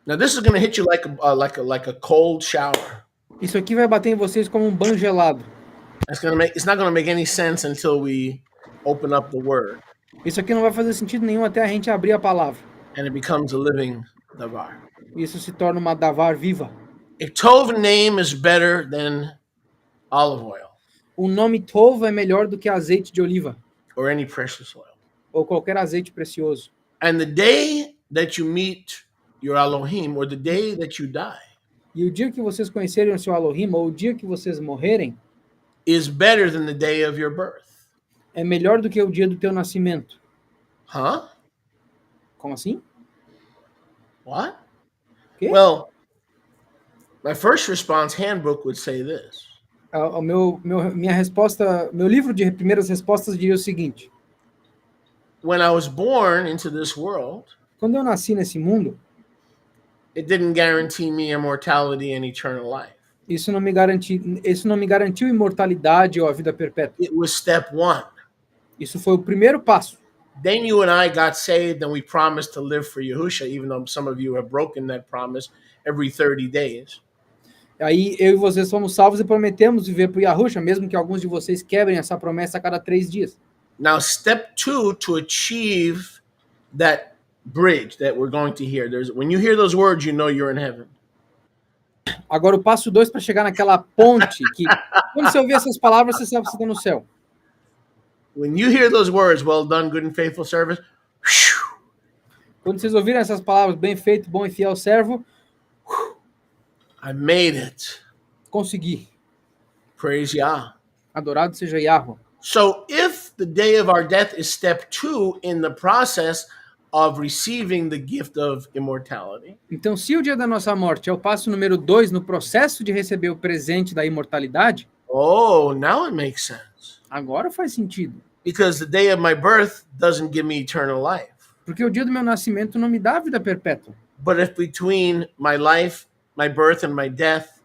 Now this is going to hit you like a cold shower. Isso aqui vai bater em vocês como um banho gelado. It's not going to make any sense until we open up the word Isso aqui não vai fazer sentido nenhum até a gente abrir a palavra. and it becomes a living davar. Isso se torna uma davar viva. A tov name is better than olive oil O nome Tov é melhor do que azeite de oliva or any precious oil. ou qualquer azeite precioso. And the day that you meet your Elohim, or the day that you die, E o dia que vocês conhecerem o seu Elohim, ou o dia que vocês morrerem, is better than the day of your birth. é melhor do que o dia do teu nascimento. Huh? Como assim? What? Quê? Well, my first response handbook would say this. Minha resposta, meu livro de primeiras respostas diria o seguinte: When I was born into this world, quando eu nasci nesse mundo, it didn't guarantee me immortality and eternal life. isso não me garantiu imortalidade ou a vida perpétua. It was step one. Isso foi o primeiro passo. Then you and I got saved and we promised to live for Yahusha, even though some of you have broken that promise every 30 days. Aí eu e vocês fomos salvos e prometemos viver para o Yahusha, mesmo que alguns de vocês quebrem essa promessa a cada 3 dias. Now, step two to achieve that bridge that we're going to hear. When you hear those words, you know you're in heaven. Agora o passo 2 para chegar naquela ponte que, quando você ouvir essas palavras, você sabe que você está no céu. When you hear those words, well done, good and faithful service, whew, Quando vocês ouvirem essas palavras, bem feito, bom e fiel servo, I made it. consegui. Praise Yah. Adorado seja Yahweh. So if the day of our death is step two in the process of receiving the gift of immortality, Então, se o dia da nossa morte é o passo número 2 no processo de receber o presente da imortalidade, oh, now it makes sense. agora faz sentido. Because the day of my birth doesn't give me eternal life. Porque o dia do meu nascimento não me dá vida perpétua. But if between my life, my birth, and my death,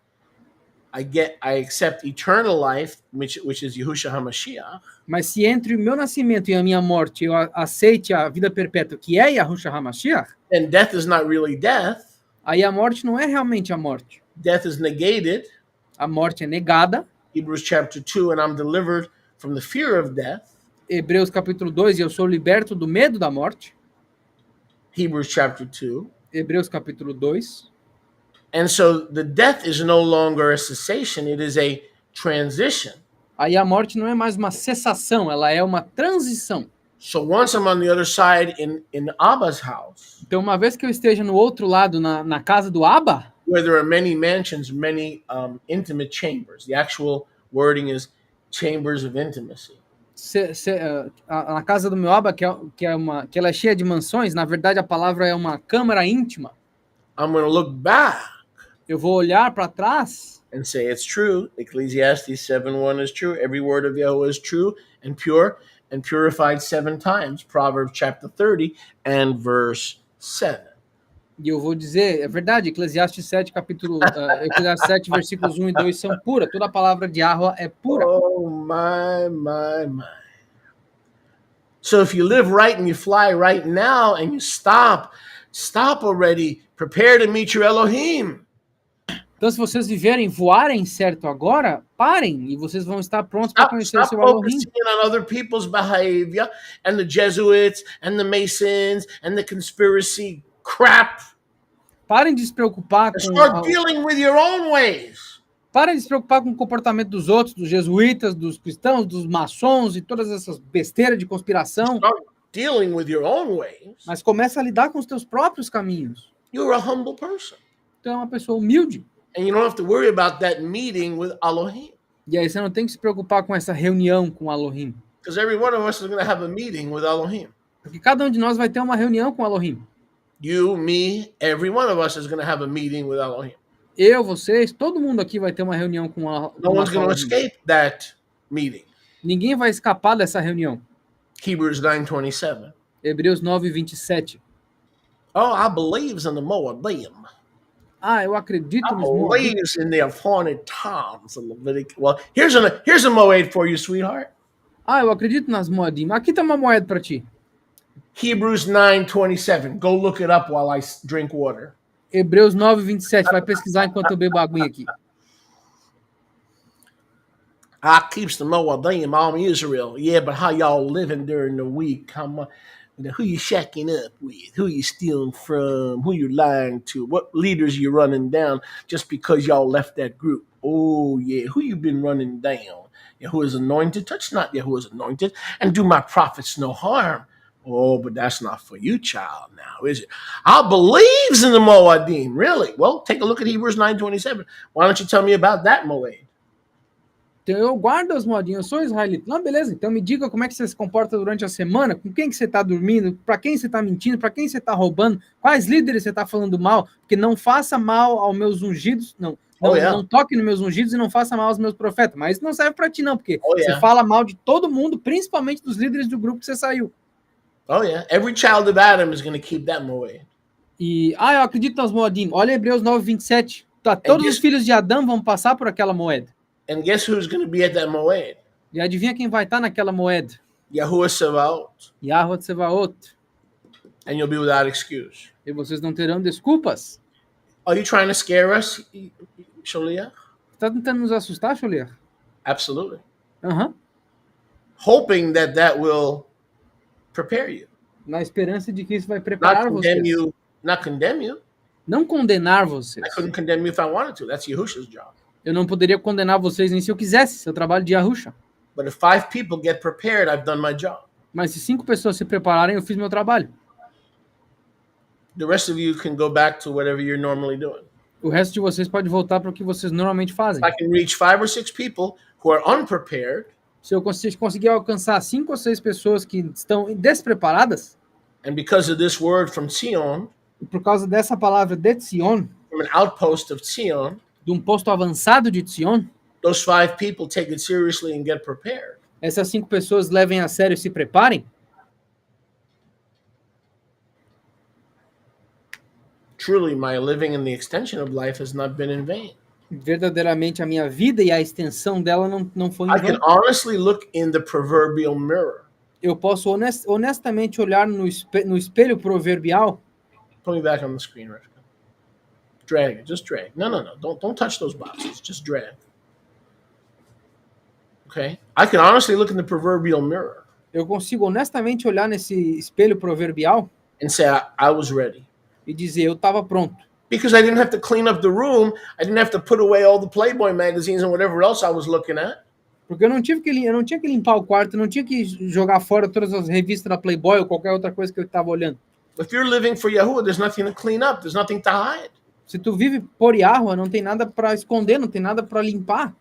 I accept eternal life, which is Yahushua HaMashiach, Mas se entre o meu nascimento e a minha morte eu aceite a vida perpétua, que é Yahushua HaMashiach, then death is not really death. aí a morte não é realmente a morte. Death is negated, A morte é negada. Hebrews chapter 2, and I'm delivered from the fear of death, Hebreus capítulo 2, e eu sou liberto do medo da morte. Hebrews chapter 2. Hebreus capítulo 2. And so the death is no longer a cessation, it is a transition. Aí a morte não é mais uma cessação, ela é uma transição. So once I'm on the other side in Abba's house, Então, uma vez que eu esteja no outro lado, na casa do Abba, where there are many mansions, many intimate chambers. The actual wording is chambers of intimacy. na casa do meu Abba, que ela é cheia de mansões, na verdade a palavra é uma câmara íntima. I'm going to look back Eu vou olhar para trás and say it's true. Ecclesiastes 7:1 is true. Every word of Yahweh is true and pure and purified 7 times. Proverbs chapter 30 and verse 7. e eu vou dizer, é verdade, Eclesiastes 7, Eclesiastes 7, versículos 1 e 2 são pura. Toda a palavra de Yahweh é pura. Oh, my. So if you live right and you fly right now and you stop already. Prepare to meet your Elohim. Então, se vocês viverem, voarem certo agora, parem e vocês vão estar prontos para conhecer o seu Elohim. Stop focusing on other people's behavior and the Jesuits and the Masons and the conspiracy crap. Parem de se preocupar Start dealing with your own ways. Parem de se preocupar com o comportamento dos outros, dos jesuítas, dos cristãos, dos maçons e todas essas besteiras de conspiração. Start dealing with your own ways. Mas começa a lidar com os teus próprios caminhos. You're a humble person. Então é uma pessoa humilde. And you don't have to worry about that meeting with Elohim. E aí você não tem que se preocupar com essa reunião com Elohim. Because every one of us is going to have a meeting with Elohim. Porque cada um de nós vai ter uma reunião com Elohim. You, me, every one of us is going to have a meeting with Elohim. Eu, vocês, todo mundo aqui vai ter uma reunião com Elohim. No one's going to escape that meeting. Ninguém vai escapar dessa reunião. Hebrews 9:27. Hebreus 9:27. Oh, I believes in the Moadim. Eu acredito I nos Moadim. believes in the appointed times of Leviticus. Well, here's a Moed for you, sweetheart. Eu acredito nas Moadim. Aqui tá uma moeda para ti. Hebrews 9:27. Go look it up while I drink water. Hebreus 9:27. Vai pesquisar enquanto eu bebo aguinha aqui. I keeps the Moadim all Israel. Yeah, but how y'all living during the week? Who you shacking up with? Who you stealing from? Who you lying to? What leaders you running down just because y'all left that group? Oh, yeah. Who you been running down? Yahuwah's anointed. Touch not Yahuwah's anointed. And do my prophets no harm. Oh, but that's not for you, child, now, is it? I believes in the Moadim. Really? Well, take a look at Hebrews 9:27. Why don't you tell me about that Moed? Então eu guardo as moedinhas, eu sou israelita. Não, beleza, então me diga como é que você se comporta durante a semana, com quem que você está dormindo, para quem você está mentindo, para quem você está roubando, quais líderes você está falando mal, porque não faça mal aos meus ungidos, não toque nos meus ungidos e não faça mal aos meus profetas. Mas isso não serve para ti não, porque você fala mal de todo mundo, principalmente dos líderes do grupo que você saiu. Oh, yeah. Every child of Adam is going to keep that Moed. E, eu acredito nas Moadim. Olha Hebreus 9:27. Todos os filhos de Adão vão passar por aquela moeda. And guess who's going to be at that Moed? E adivinha quem vai estar naquela moeda? Yahuwah Sabaoth. Yahweh Tsevaot. And you'll be without excuse. E vocês não terão desculpas. Are you trying to scare us, Sholiach? Está tentando nos assustar, Sholiach? Absolutely. Hoping that will prepare you. Na esperança de que isso vai preparar vocês. Not condemn you. Não condenar vocês. I couldn't condemn you if I wanted to. That's Yahusha's job. Eu não poderia condenar vocês nem se eu quisesse, seu trabalho de Yahusha. But if 5 people get prepared, I've done my job. Mas se 5 pessoas se prepararem, eu fiz meu trabalho. The rest of you can go back to whatever you're normally doing. O resto de vocês pode voltar para o que vocês normalmente fazem. I can reach 5 or 6 people who are unprepared. Se eu conseguir alcançar 5 ou 6 pessoas que estão despreparadas, and because of this word from Zion, e por causa dessa palavra de Tzion, from an outpost of Zion, de um posto avançado de Tzion, those 5 people take it seriously and get prepared. Essas 5 pessoas levem a sério e se preparem. Truly, my living in the extension of life has not been in vain. Verdadeiramente a minha vida e a extensão dela não foi em vão. I can honestly look in the proverbial mirror. Eu posso honestamente olhar no espelho proverbial. Put me back on the screen, Rivka. Drag it, just drag. No. Don't touch those boxes. Just drag. Okay? I can honestly look in the proverbial mirror. Eu consigo honestamente olhar nesse espelho proverbial and say I was ready. E dizer eu estava pronto. Because I didn't have to clean up the room, I didn't have to put away all the Playboy magazines and whatever else I was looking at. Porque eu não tinha que limpar o quarto, não tinha que jogar fora todas as revistas da Playboy ou qualquer outra coisa que eu estava olhando. If you're living for Yahuwah, there's nothing to clean up, there's nothing to hide. Se tu vive por Yahuwah, não tem nada para esconder, não tem nada para limpar.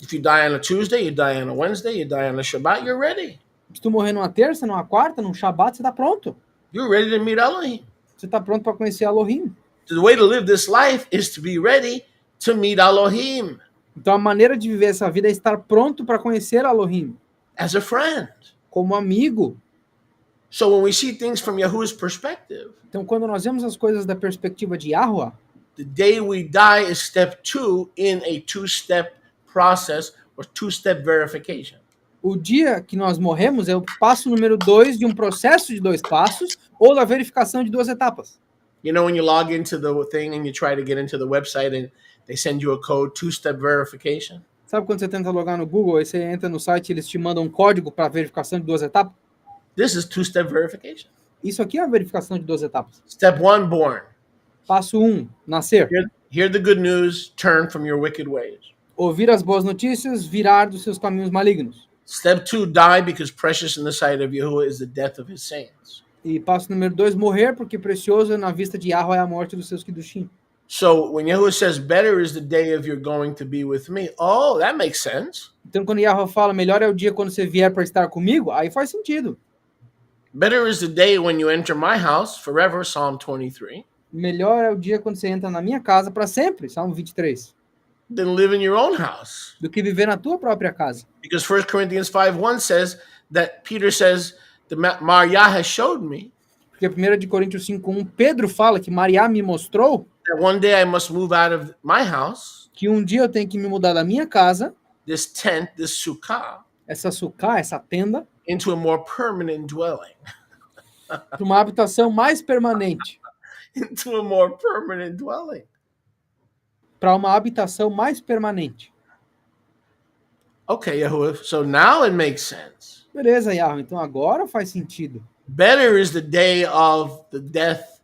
If you die on a Tuesday, you die on a Wednesday, you die on a Shabbat, you're ready. Se tu morrer numa terça, numa quarta, num Shabat, você tá pronto. You're ready to meet Elohim. Você tá pronto para conhecer Elohim. So the way to live this life is to be ready to meet Elohim Então a maneira de viver essa vida é estar pronto para conhecer Elohim, as a friend. como amigo. So when we see things from Yahuwah's perspective, Então quando nós vemos as coisas da perspectiva de Yahuwah, the day we die is step 2 in a 2-step process or 2-step verification. o dia que nós morremos é o passo número 2 de um processo de 2 passos ou da verificação de 2 etapas. You know, when you log into the thing and you try to get into the website and they send you a code, 2-step verification. Sabe quando você tenta logar no Google e você entra no site e eles te mandam um código para verificação de 2 etapas? This is 2-step verification. Isso aqui é a verificação de 2 etapas. Step 1, born. Passo 1, nascer. Hear the good news, turn from your wicked ways. Ouvir as boas notícias, virar dos seus caminhos malignos. Step 2, die because precious in the sight of Yahuwah is the death of his saints. E passo número 2, morrer, porque precioso na vista de Yahuwah é a morte dos seus Kiddushim. So when Yahuwah says, better is the day of your going to be with me, oh, that makes sense. Então quando Yahuwah fala, melhor é o dia quando você vier para estar comigo, aí faz sentido. Better is the day when you enter my house forever, Psalm 23, Melhor é o dia quando você entra na minha casa para sempre, Salmo 23, than live in your own house. do que viver na tua própria casa. Because 1 Corinthians 5:1 says that Peter says, the Maria has showed me Porque 1 de Coríntios 5:1, Pedro fala que Maria me mostrou that one day I must move out of my house, que um dia eu tenho que me mudar da minha casa, this tent, this sukkah, essa sucá, essa tenda, into a more permanent dwelling. para uma habitação mais permanente. Into a more permanent dwelling. Para uma habitação mais permanente. Okay, Yahuwah, so now it makes sense. Beleza, Yahuwah, então agora faz sentido. Better is the day of the death,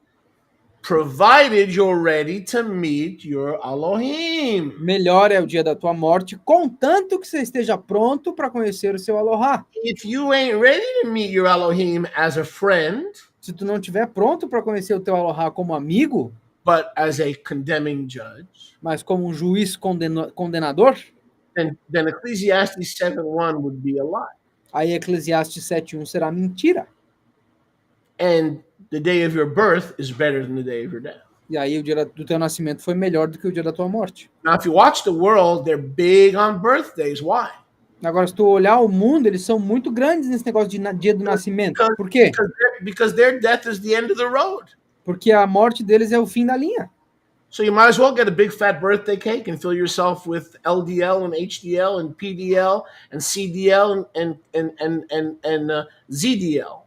provided you're ready to meet your Elohim. Melhor é o dia da tua morte, contanto que você esteja pronto para conhecer o seu Elohá. If you ain't ready to meet your Elohim as a friend, Se tu não estiver pronto para conhecer o teu Elohá como amigo, but as a condemning judge, mas como um juiz condenador, then Ecclesiastes 7:1 would be a lie. aí Eclesiastes 7:1 será mentira. And the day of your birth is better than the day of your death. E aí o dia do teu nascimento foi melhor do que o dia da tua morte. Now, if you watch the world, they're big on birthdays. Why? Agora, se tu olhar o mundo, eles são muito grandes nesse negócio de dia do nascimento. Por quê? Because their death is the end of the road. Porque a morte deles é o fim da linha. So you might as well get a big fat birthday cake and fill yourself with LDL and HDL and PDL and CDL and ZDL.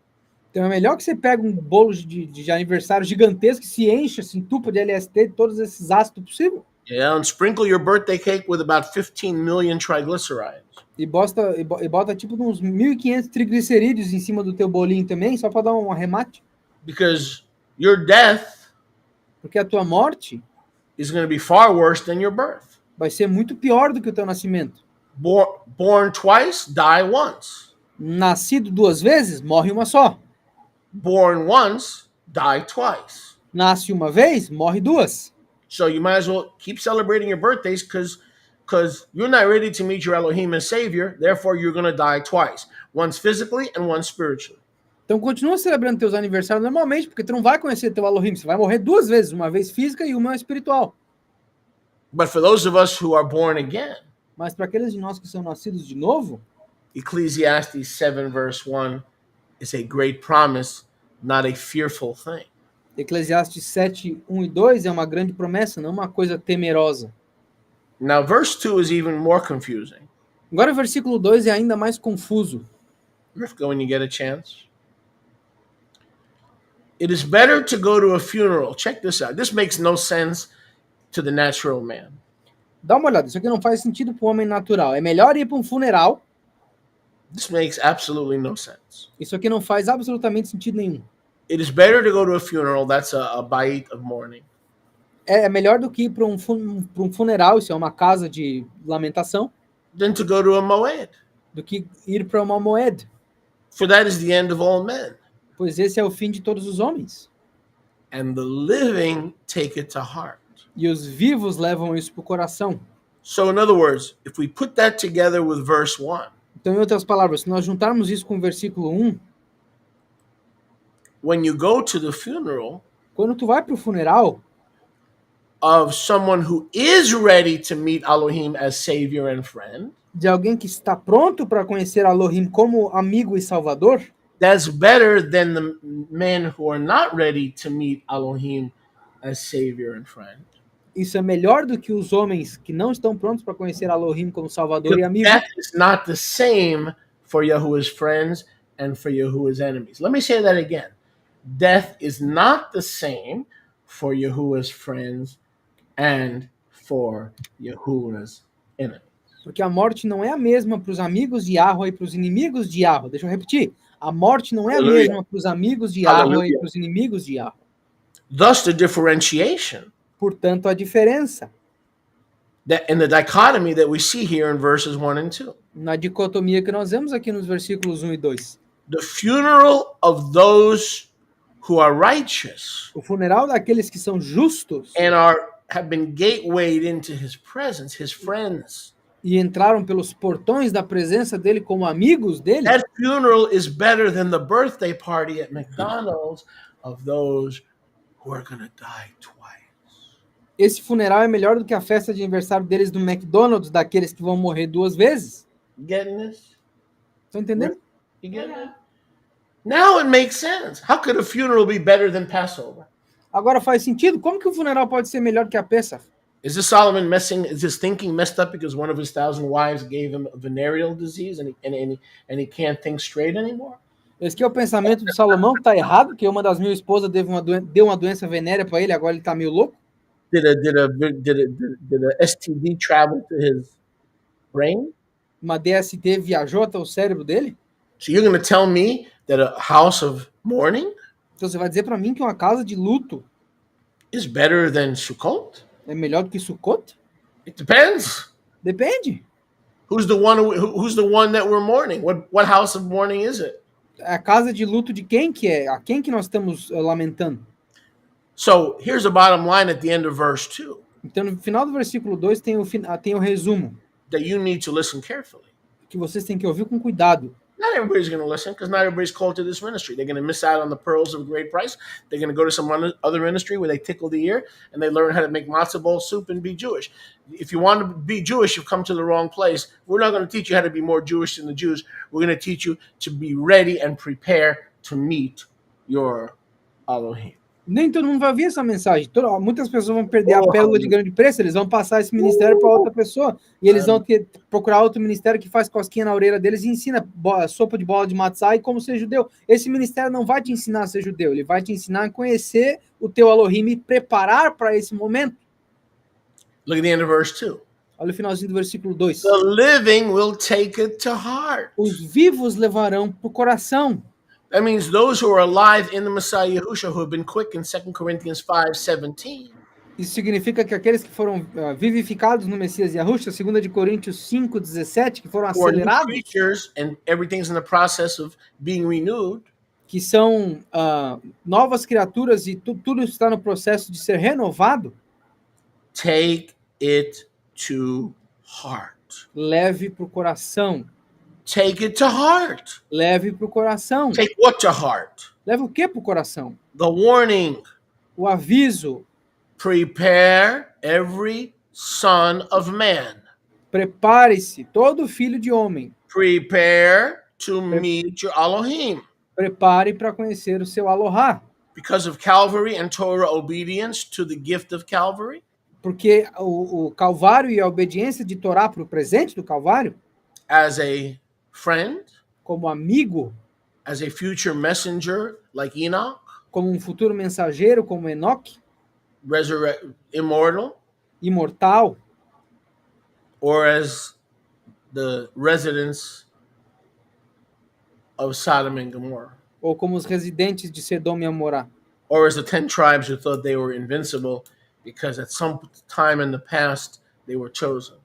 Então é melhor que você pegue um bolo de aniversário gigantesco que se encha, se entupa de LSD, de todos esses ácidos possíveis. Yeah, and sprinkle your birthday cake with about 15 million triglycerides. E bota tipo uns 1.500 triglicerídeos em cima do teu bolinho também, só para dar um arremate. Because your death Porque a tua morte is going to be far worse than your birth. vai ser muito pior do que o teu nascimento. Born twice, die once. Nascido 2 vezes, morre uma só. Born once, die twice. Nasce uma vez, morre 2. So you might as well keep celebrating your birthdays because you're not ready to meet your Elohim as Savior. Therefore, you're going to die twice. Once physically and once spiritually. Então continua celebrando teus aniversários normalmente, porque tu não vai conhecer teu Elohim. Você vai morrer 2 vezes, uma vez física e uma espiritual. But for those of us who are born again, Mas para aqueles de nós que são nascidos de novo, Ecclesiastes 7:1 is a great promise, not a fearful thing. Eclesiastes 7:1 e 2 é uma grande promessa, não uma coisa temerosa. Now, verse 2 is even more confusing. Agora o versículo 2 é ainda mais confuso. Rifka, when you get a chance. It is better to go to a funeral. Check this out. This makes no sense to the natural man. Dá uma olhada, isso aqui não faz sentido para o homem natural. É melhor ir para um funeral. This makes absolutely no sense. Isso aqui não faz absolutamente sentido nenhum. It is better to go to a funeral. That's a bait of mourning. É melhor do que ir para um funeral, isso é uma casa de lamentação, Than to go to a moed. do que ir para uma moed, For that is the end of all men. pois esse é o fim de todos os homens. And the living take it to heart. E os vivos levam isso para o coração. So in other words, if we put that together with verse 1, Então, em outras palavras, se nós juntarmos isso com o versículo 1, when you go to the funeral quando tu vai para o funeral of someone who is ready to meet Elohim as Savior and friend, de alguém que está pronto para conhecer Elohim como amigo e salvador, that's better than the men who are not ready to meet Elohim as Savior and friend. isso é melhor do que os homens que não estão prontos para conhecer Elohim como salvador e amigo. Death is not the same for Yahuwah's friends and for Yahuwah's enemies. Let me say that again. Death is not the same for Yahuwah's friends and for Yahuwah's enemies. Porque a morte não é a mesma para os amigos de Yahweh e para os inimigos de Yahweh. Deixa eu repetir. A morte não é a Hallelujah. mesma para os amigos de Yahweh e Hallelujah. para os inimigos de Yahweh. Thus, the differentiation Portanto, a diferença that in the dichotomy that we see here in verses 1 and 2. na dicotomia que nós vemos aqui nos versículos 1 e 2. The funeral of those who are righteous O funeral daqueles que são justos and have been gatewayed into his presence, his friends. e entraram pelos portões da presença dele como amigos dele, That funeral is better than the birthday party at McDonald's of those who are going to die twice. esse funeral é melhor do que a festa de aniversário deles do McDonald's, daqueles que vão morrer 2 vezes. Getting this? Estão entendendo? You getting it? Now it makes sense. How could a funeral be better than Passover? Agora faz sentido? Como que o funeral pode ser melhor que a Pessah? Is this Solomon is his thinking messed up because one of his 1,000 wives gave him a venereal disease and he can't think straight anymore? Esse aqui é o pensamento do Salomão, que está errado, que uma das 1000 esposas deu uma doença venérea para ele, agora ele está meio louco. Did a STD travel to his brain? Uma DST viajou até o cérebro dele. So you're going to tell me that a house of mourning Então você vai dizer para mim que uma casa de luto is better than Sukkot? é melhor do que Sukkot? It depends. Depende. Who's the one that we're mourning? What house of mourning is it? A casa de luto de quem que é? A quem que nós estamos lamentando? So here's the bottom line at the end of verse 2 Então no final do versículo 2 tem o resumo, that you need to listen carefully. que vocês têm que ouvir com cuidado. Not everybody's going to listen because not everybody's called to this ministry. They're going to miss out on the pearls of great price. They're going to go to some other ministry where they tickle the ear and they learn how to make matzo ball soup and be Jewish. If you want to be Jewish, you've come to the wrong place. We're not going to teach you how to be more Jewish than the Jews. We're going to teach you to be ready and prepare to meet your Elohim. Nem todo mundo vai ouvir essa mensagem. Muitas pessoas vão perder a pérola de grande preço, eles vão passar esse ministério para outra pessoa. E eles vão procurar outro ministério que faz cosquinha na orelha deles e ensina sopa de bola de matzá e como ser judeu. Esse ministério não vai te ensinar a ser judeu, ele vai te ensinar a conhecer o teu Elohim e preparar para esse momento. Look at the end of verse 2. Olha o finalzinho do versículo 2. The living will take it to heart. Os vivos levarão para o coração. That means those who are alive in the Messiah Yahushua who have been quick in 2 Corinthians 5:17. Isso significa que aqueles que foram vivificados no Messias Yahushua, 2 de Coríntios 5:17, que foram Who are new acelerados, creatures and everything's in the process of being renewed. que são novas criaturas e tudo está no processo de ser renovado, Take it to heart. leve para o coração. Take it to heart. Leve para o coração. Take what to heart? Leve o que para o coração? The warning. O aviso. Prepare every son of man. Prepare-se, todo filho de homem. Prepare to meet your Elohim. Prepare para conhecer o seu Aloha. Because of Calvary and Torah obedience to the gift of Calvary. Porque o Calvário e a obediência de Torá para o presente do Calvário, as a friend, como amigo, as a future messenger like Enoch, como um futuro mensageiro, como Enoque, immortal, imortal, or as the residents of Sodom and Gomorrah, ou como os residentes de Sedom e Amorá, or as the 10 tribes who thought they were invincible because at some time in the past they were chosen.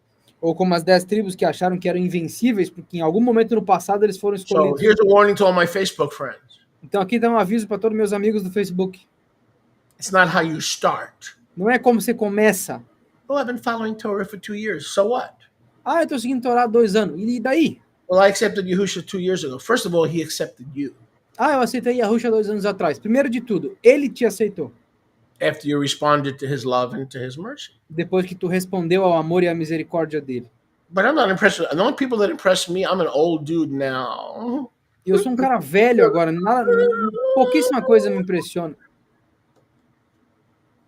ou como as 10 tribos que acharam que eram invencíveis, porque em algum momento no passado eles foram So escolhidos. here's a warning to all my Facebook friends. Então aqui dá um aviso para todos meus amigos do Facebook. It's not how you start. Não é como você começa, Oh, I've been following Torah for 2 years. So what? Ah, eu tô seguindo Torá há 2 anos. E daí? Well, I accepted Yahusha 2 years ago. First of all, he accepted you. Ah, eu aceitei Yahusha 2 anos atrás. Primeiro de tudo, ele te aceitou. After you responded to his love and to his mercy. Depois que tu respondeu ao amor e à misericórdia dele. But I'm not impressed with the only people that impress me. I'm an old dude now. E eu sou um cara velho agora, pouquíssima coisa me impressiona.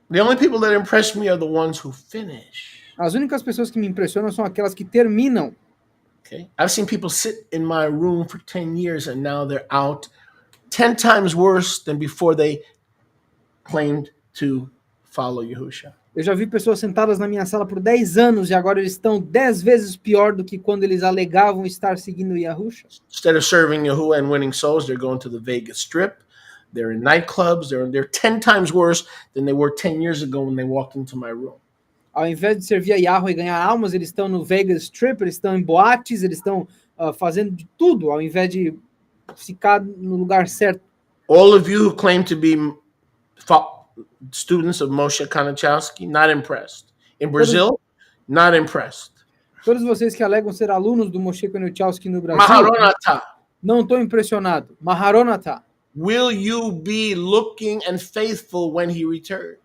The only people that impress me are the ones who finish. As únicas pessoas que me impressionam são aquelas que terminam. Okay, I've seen people sit in my room for 10 years and now they're out 10 times worse than before they claimed to follow Yahusha. Eu já vi pessoas sentadas na minha sala por 10 anos e agora eles estão 10 vezes pior do que quando eles alegavam estar seguindo Yahusha. Instead of serving Yahuwah and winning souls, they're going to the Vegas Strip. They're in nightclubs. They're 10 times worse than they were 10 years ago when they walked into my room. Ao invés de servir a Yahweh e ganhar almas, eles estão no Vegas Strip, eles estão em boates, eles estão fazendo de tudo, ao invés de ficar no lugar certo. All of you who claim to be students of Moshe Kanachowski, not impressed. In Brazil, not impressed. Todos vocês que alegam ser alunos do Moshe Kanachowski no Brasil, Maharonata. não estou impressionado. Maharonata. Will you be looking and faithful when he returns?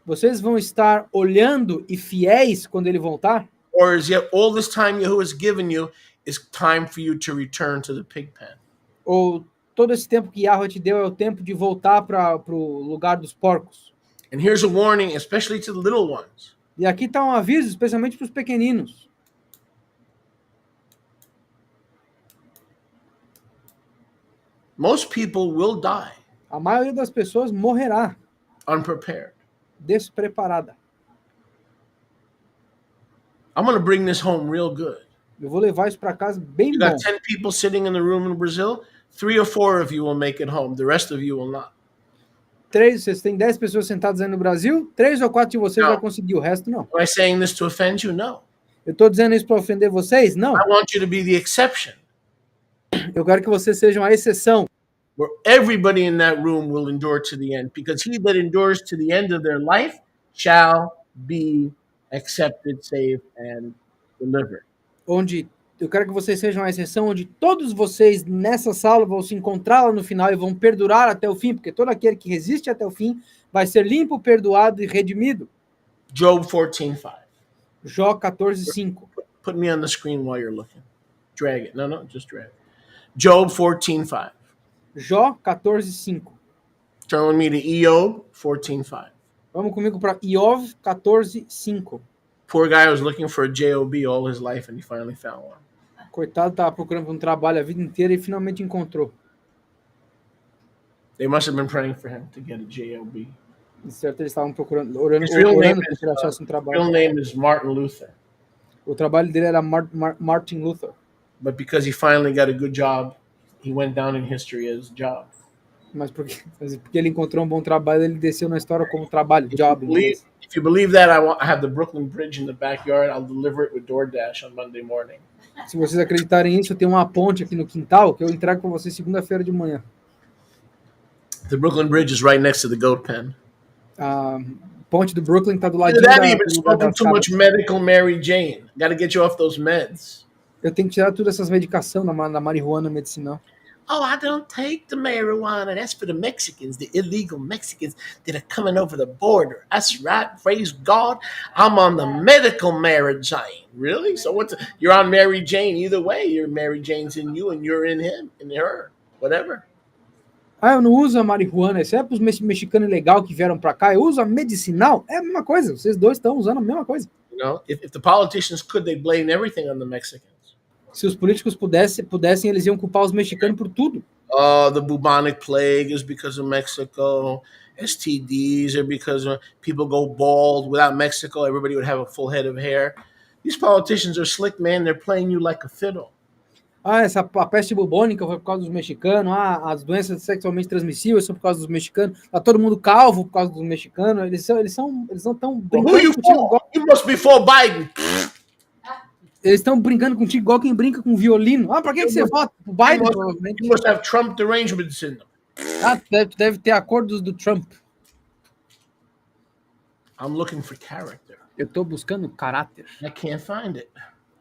Vocês vão estar olhando e fiéis quando ele voltar? Or is yet all this time Yahuwah has given you is time for you to return to the pig pen? Ou todo esse tempo que Yahweh te deu é o tempo de voltar para o lugar dos porcos? And here's a warning, especially to the little ones. E aqui está um aviso, especialmente para os pequeninos. Most people will die A maioria das pessoas morrerá unprepared. despreparada. I'm going to bring this home real good. Eu vou levar isso para casa bem You bom. got 10 people sitting in the room in Brazil, 3 or 4 of you will make it home. The rest of you will not. Vocês têm 10 pessoas sentadas aí no Brasil, 3 ou 4 de vocês Não. vão conseguir, o resto não. Am I saying this to offend you? No. Eu estou dizendo isso para ofender vocês? Não. I want you to be the exception, Eu quero que vocês sejam a exceção, where everybody in that room will endure to the end, because he that endures to the end of their life shall be accepted, saved, and delivered. onde eu quero que vocês sejam a exceção, onde todos vocês nessa sala vão se encontrar lá no final e vão perdurar até o fim, porque todo aquele que resiste até o fim vai ser limpo, perdoado e redimido. Job 14:5. Jó 14:5. Put me on the screen while you're looking. Drag it. No, just drag it. Job 14:5. Jó 14:5. Turn with me to Eob 14:5. Vamos comigo para Iov 14:5. Poor guy was looking for a job all his life, and he finally found one. Coitado, estava procurando por um trabalho a vida inteira e finalmente encontrou. They must have been praying for him to get a job. De certo, eles estavam procurando, orando His real name para que ele achasse um His trabalho. real name is Martin Luther, O trabalho dele era Martin Luther. but because he finally got a good job, he went down in history as job. Mas porque ele encontrou um bom trabalho, ele desceu na história como trabalho, job. If you believe that, I have the Brooklyn Bridge in the backyard. I'll deliver it with DoorDash on Monday morning. Se vocês acreditarem nisso, eu tenho uma ponte aqui no quintal que eu entrego para vocês segunda-feira de manhã. The Brooklyn Bridge is right next to the goat pen. A ponte do Brooklyn está do lado Look da, at that, you've been do lugar smoking das too much casas. medical Mary Jane. Got to get you off those meds. Eu tenho que tirar todas essas medicações da marihuana medicinal. Oh, I don't take the marijuana. That's for the Mexicans, the illegal Mexicans that are coming over the border. That's right. Praise God. I'm on the medical Mary Jane. Really? So you're on Mary Jane either way. Your Mary Jane's in you and you're in him, in her, whatever. Ah, eu não uso a marihuana. Isso é para os mexicanos ilegais que vieram para cá. Eu uso a medicinal. É a mesma coisa. Vocês dois estão usando a mesma coisa. You know, if the politicians could, they'd blame everything on the Mexicans. Se os políticos pudessem, eles iam culpar os mexicanos por tudo. The bubonic plague is because of Mexico. STDs are because people go bald. Without Mexico, everybody would have a full head of hair. These politicians are slick, man. They're playing you like a fiddle. Ah, a peste bubônica foi por causa dos mexicanos. Ah, as doenças sexualmente transmissíveis são por causa dos mexicanos. Tá todo mundo calvo por causa dos mexicanos. Eles não tão Who brincando you contigo for? igual, You must be for Biden. eles estão brincando contigo igual quem brinca com violino. Ah, pra que você vota? Pro Biden, provavelmente. You must have Trump derangement syndrome. Ah, deve ter acordos do Trump. I'm looking for character. Eu tô buscando caráter. I can't find it.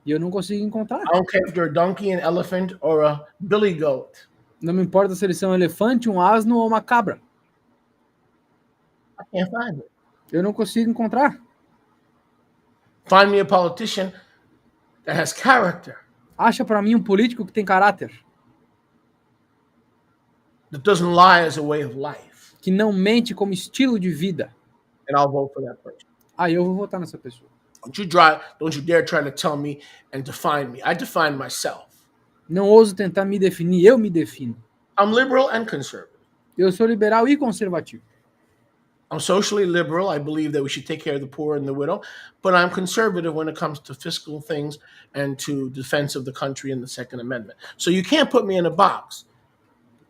E eu não consigo encontrar. I don't care if they're a donkey, an elephant, or a billy goat. Não me importa se eles são um elefante, um asno ou uma cabra. I can't find it. Eu não consigo encontrar. Find me a politician that has character, Acha pra mim um político que tem caráter, that doesn't lie as a way of life, que não mente como estilo de vida. and I'll vote for that person. Aí eu vou votar nessa pessoa. Don't you dare try to tell me and define me. I define myself. Não ouso tentar me definir, eu me defino. I'm liberal and conservative. Eu sou liberal e conservativo. I'm socially liberal. I believe that we should take care of the poor and the widow, but I'm conservative when it comes to fiscal things and to defense of the country and the Second Amendment. So you can't put me in a box.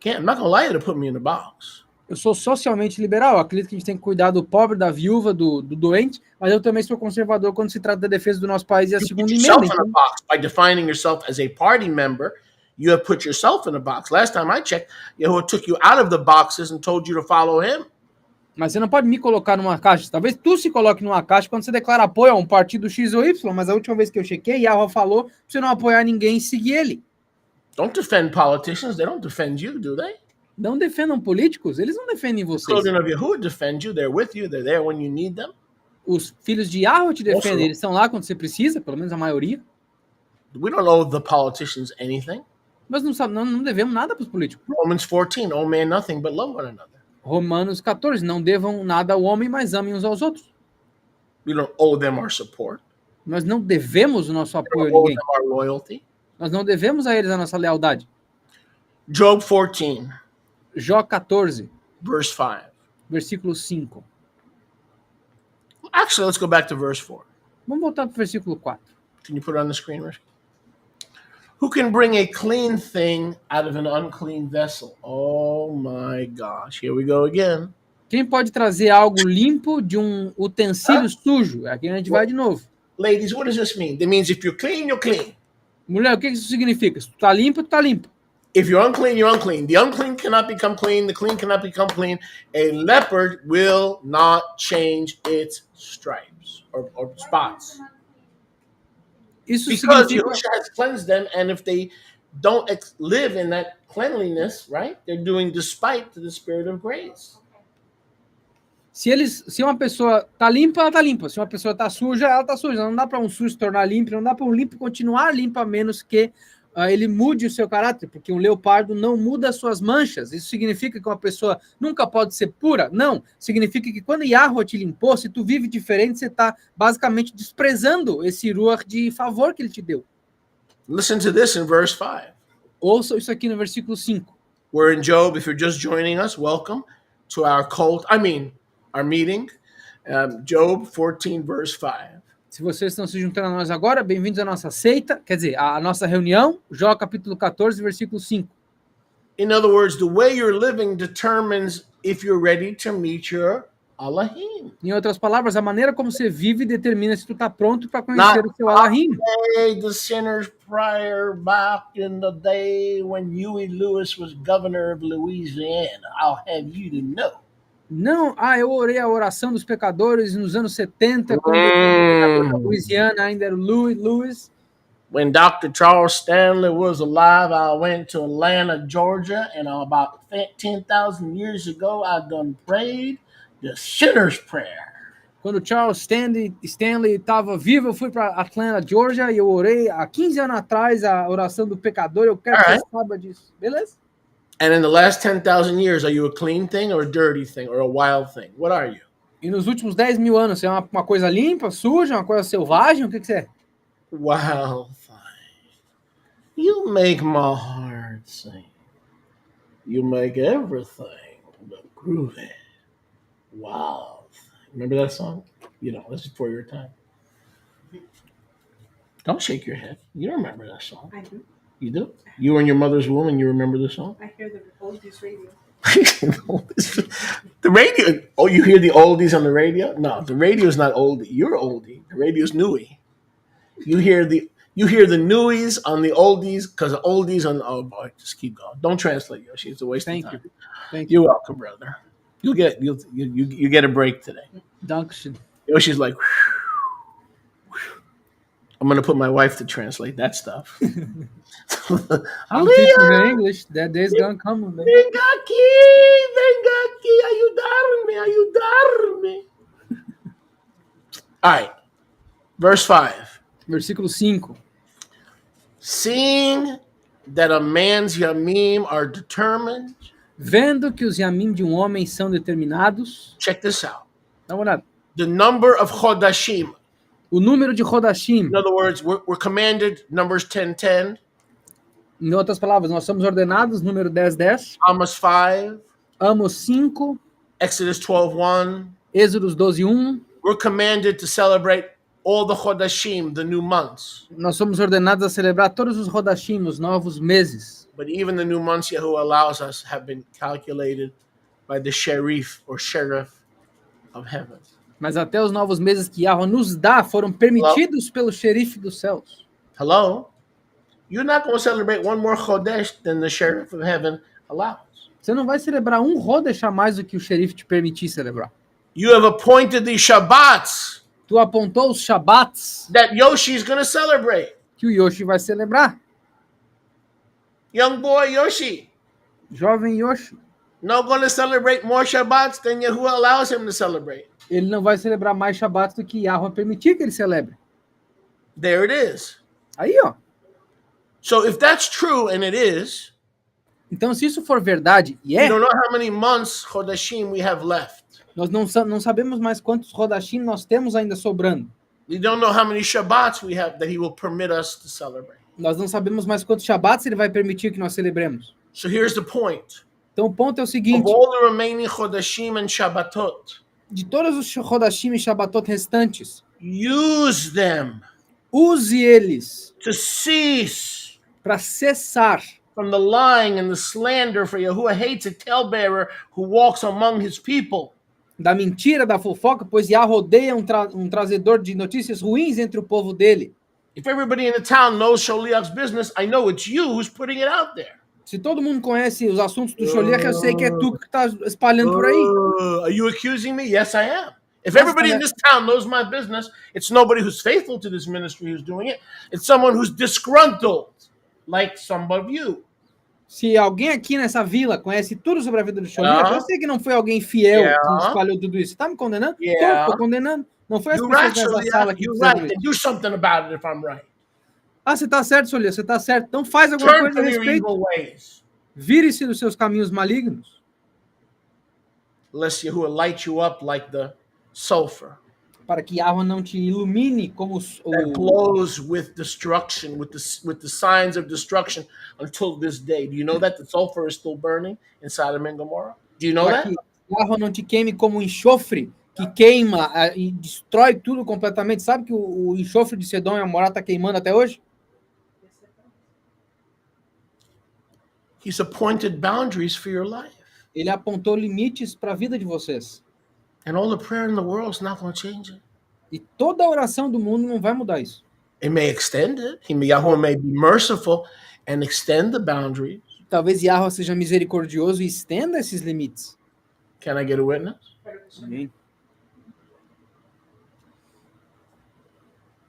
I'm not going to allow you to put me in a box. Eu sou socialmente liberal, eu acredito que a gente tem que cuidar do pobre, da viúva, do doente, mas eu também sou conservador quando se trata da defesa do nosso país e a You segunda put yourself emenda. in a box by defining yourself as a party member. You have put yourself in a box. Last time I checked, Yahuwah took you out of the boxes and told you to follow him. Mas você não pode me colocar numa caixa. Talvez tu se coloque numa caixa quando você declara apoio a um partido X ou Y, mas a última vez que eu chequei, Yahweh falou pra você não apoiar ninguém e seguir ele. Don't defend politicians. They don't defend you, do they? Não defendam políticos, eles não defendem vocês. Children of Yahuwah defend you. They're with you. They're there when you need them. Os filhos de Yahweh te defendem, Nossa. eles estão lá quando você precisa, pelo menos a maioria. We don't owe the politicians anything. Mas não devemos nada para os políticos. Romans 14, owe man nothing but love one another. Romanos 14, não devam nada ao homem, mas amem uns aos outros. We don't owe them our support. Nós não devemos o nosso We apoio a don't owe ninguém. them our loyalty. Nós não devemos a eles a nossa lealdade. Job 14, Jó 14, verse 5. versículo 5. Actually, let's go back to verse 4. Vamos voltar para o versículo 4. Can you put it on the screen, Rick? Who can bring a clean thing out of an unclean vessel? Oh my gosh, here we go again. Quem pode trazer algo limpo de um utensílio sujo? Aqui a gente vai de novo. Ladies, what does this mean? That means if you're clean, you're clean. Mulher, o que isso significa? Se tu tá limpo, tu tá limpo. If you're unclean, you're unclean. The unclean cannot become clean. The clean cannot become clean. A leopard will not change its stripes or spots. Isso Because significa... Yahushua has cleansed them, and if they don't live in that cleanliness, right, they're doing despite to the Spirit of grace. Se uma pessoa tá limpa, ela tá limpa. Se uma pessoa tá suja, ela tá suja. Não dá para um sujo se tornar limpo, não dá para um limpo continuar limpo a menos que ele mude o seu caráter, porque um leopardo não muda as suas manchas. Isso significa que uma pessoa nunca pode ser pura? Não. Significa que quando Yahweh te limpou, se tu vive diferente, você está basicamente desprezando esse ruach de favor que ele te deu. Listen to this in verse 5. Ouça isso aqui no versículo 5. We're in Job. If you're just joining us, welcome to our our meeting. Job 14, verse 5. Se vocês estão se juntando a nós agora, bem-vindos à nossa seita, quer dizer, à nossa reunião, Jó capítulo 14, versículo 5. In other words, the way you're living determines if you're ready to meet your Elohim. Em outras palavras, a maneira como você vive determina se tu está pronto para conhecer o seu Elohim. The sinner's prayer back in the day when Huey Lewis was governor of Louisiana. I'll have you to know. Não, eu orei a oração dos pecadores nos anos 70, quando o pecador da Louisiana ainda era o Lewis. When Dr. Charles Stanley was alive, I went to Atlanta, Georgia, and about 10,000 years ago, I done prayed the sinner's prayer. Quando Charles Stanley estava vivo, eu fui para Atlanta, Georgia, e eu orei há 15 anos atrás a oração do pecador. Eu quero que você saiba disso. Beleza? And in the last 10,000 years, are you a clean thing or a dirty thing or a wild thing? What are you? E nos últimos 10 mil anos, você é uma coisa limpa, suja, uma coisa selvagem? O que você é? Wild thing. You make my heart sing. You make everything look groovy. Wild thing. Remember that song? You know, this is before your time. Don't shake your head. You don't remember that song. I do. You do? You were in your mother's womb and you remember the song? I hear the oldies radio. The radio. Oh, you hear the oldies on the radio? No, the radio is not oldie. You're oldie. The radio is newie. You hear the newies on the oldies because the oldies on. Oh boy, just keep going. Don't translate, Yoshi. It's a waste of time. Thank you. You're welcome, brother. You get a break today. Dankeschön. Yoshi's like, I'm going to put my wife to translate that stuff. I'm teaching her English. That day's gonna come. Man. Venga aquí, ayudarme. All right, verse 5. Versículo 5. Seeing that a man's yamim are determined. Vendo que os yamim de homem são determinados. Check this out. Dá uma olhada. The number of chodashim. O número de Rodashim. In other words, we're commanded, Numbers 10:10. Em outras palavras, nós somos ordenados, número 10:10. Amos 5. Amos 5. Exodus 12:1. Êxodos 12:1. We're commanded to celebrate all the chodashim, the new months. Nós somos ordenados a celebrar todos os Rodashim, os novos meses. But even the new months Yahuwah allows us have been calculated by the sheriff of heaven. Mas até os novos meses que Yahweh nos dá foram permitidos pelo xerife dos céus. Hello? You're not going to celebrate one more chodesh than the sheriff of heaven allows. Você não vai celebrar um Rodesh a mais do que o xerife te permitir celebrar. You have appointed the Shabbats Tu apontou os Shabbats that Yoshi is going to celebrate. que o Yoshi vai celebrar. Young boy Yoshi, Jovem Yoshi. not going to celebrate more Shabbats than Yahuwah allows him to celebrate. Ele não vai celebrar mais Shabbats do que Yahweh permitir que ele celebre. There it is. Aí, ó. So if that's true, and it is, Então, se isso for verdade, e we é, don't know how many months chodashim we have left. nós não sabemos mais quantos Rodashim nós temos ainda sobrando. We don't know how many Shabbats we have that he will permit us to celebrate. Nós não sabemos mais quantos Shabbats ele vai permitir que nós celebremos. So here's the point. Então, o ponto é o Of seguinte. all the remaining chodashim and Shabbatot, De todos os Rodashim e Shabbatot restantes, use them use eles to cease para cessar from the lying and the slander, for Yahuwah hates a talebearer who walks among his people. da mentira, da fofoca, pois Yahweh odeia um trazedor de notícias ruins entre o povo dele. If everybody in the town knows Sholiach's business, I know it's you who's putting it out there. Se todo mundo conhece os assuntos do Sholiach, eu sei que é tu que está espalhando por aí. Are you accusing me? Yes, I am. If everybody in this town knows my business, it's nobody who's faithful to this ministry who's doing it. It's someone who's disgruntled, like some of you. Se alguém aqui nessa vila conhece tudo sobre a vida do Sholiach, eu sei que não foi alguém fiel que espalhou tudo isso. Você tá me condenando? Tô condenando. Não foi as You're pessoas right, nessa sala Sholiach. que You're fizeram right. isso. Do something about it if I'm right. Ah, você tá certo, Sholiach, você tá certo. Então faz alguma Turn coisa a from your respeito. evil ways, Vire-se dos seus caminhos malignos, lest Yahuwah light you up like the sulfur para que Yahweh não te ilumine como that glows with destruction, with the signs of destruction until this day. Do you know that the sulfur is still burning in Sodom and Gomorrah? Do you know para that? que Yahweh não te queime como enxofre que queima e destrói tudo completamente. Sabe que o enxofre de Sedom e Amorá está queimando até hoje? He's appointed boundaries for your life. Ele apontou limites para a vida de vocês. And all the prayer in the world is not going to change it. E toda a oração do mundo não vai mudar isso. It may extend it. Yahuwah may be merciful and extend the boundaries. Talvez Yahweh seja misericordioso e estenda esses limites. Can I get a witness? Amém.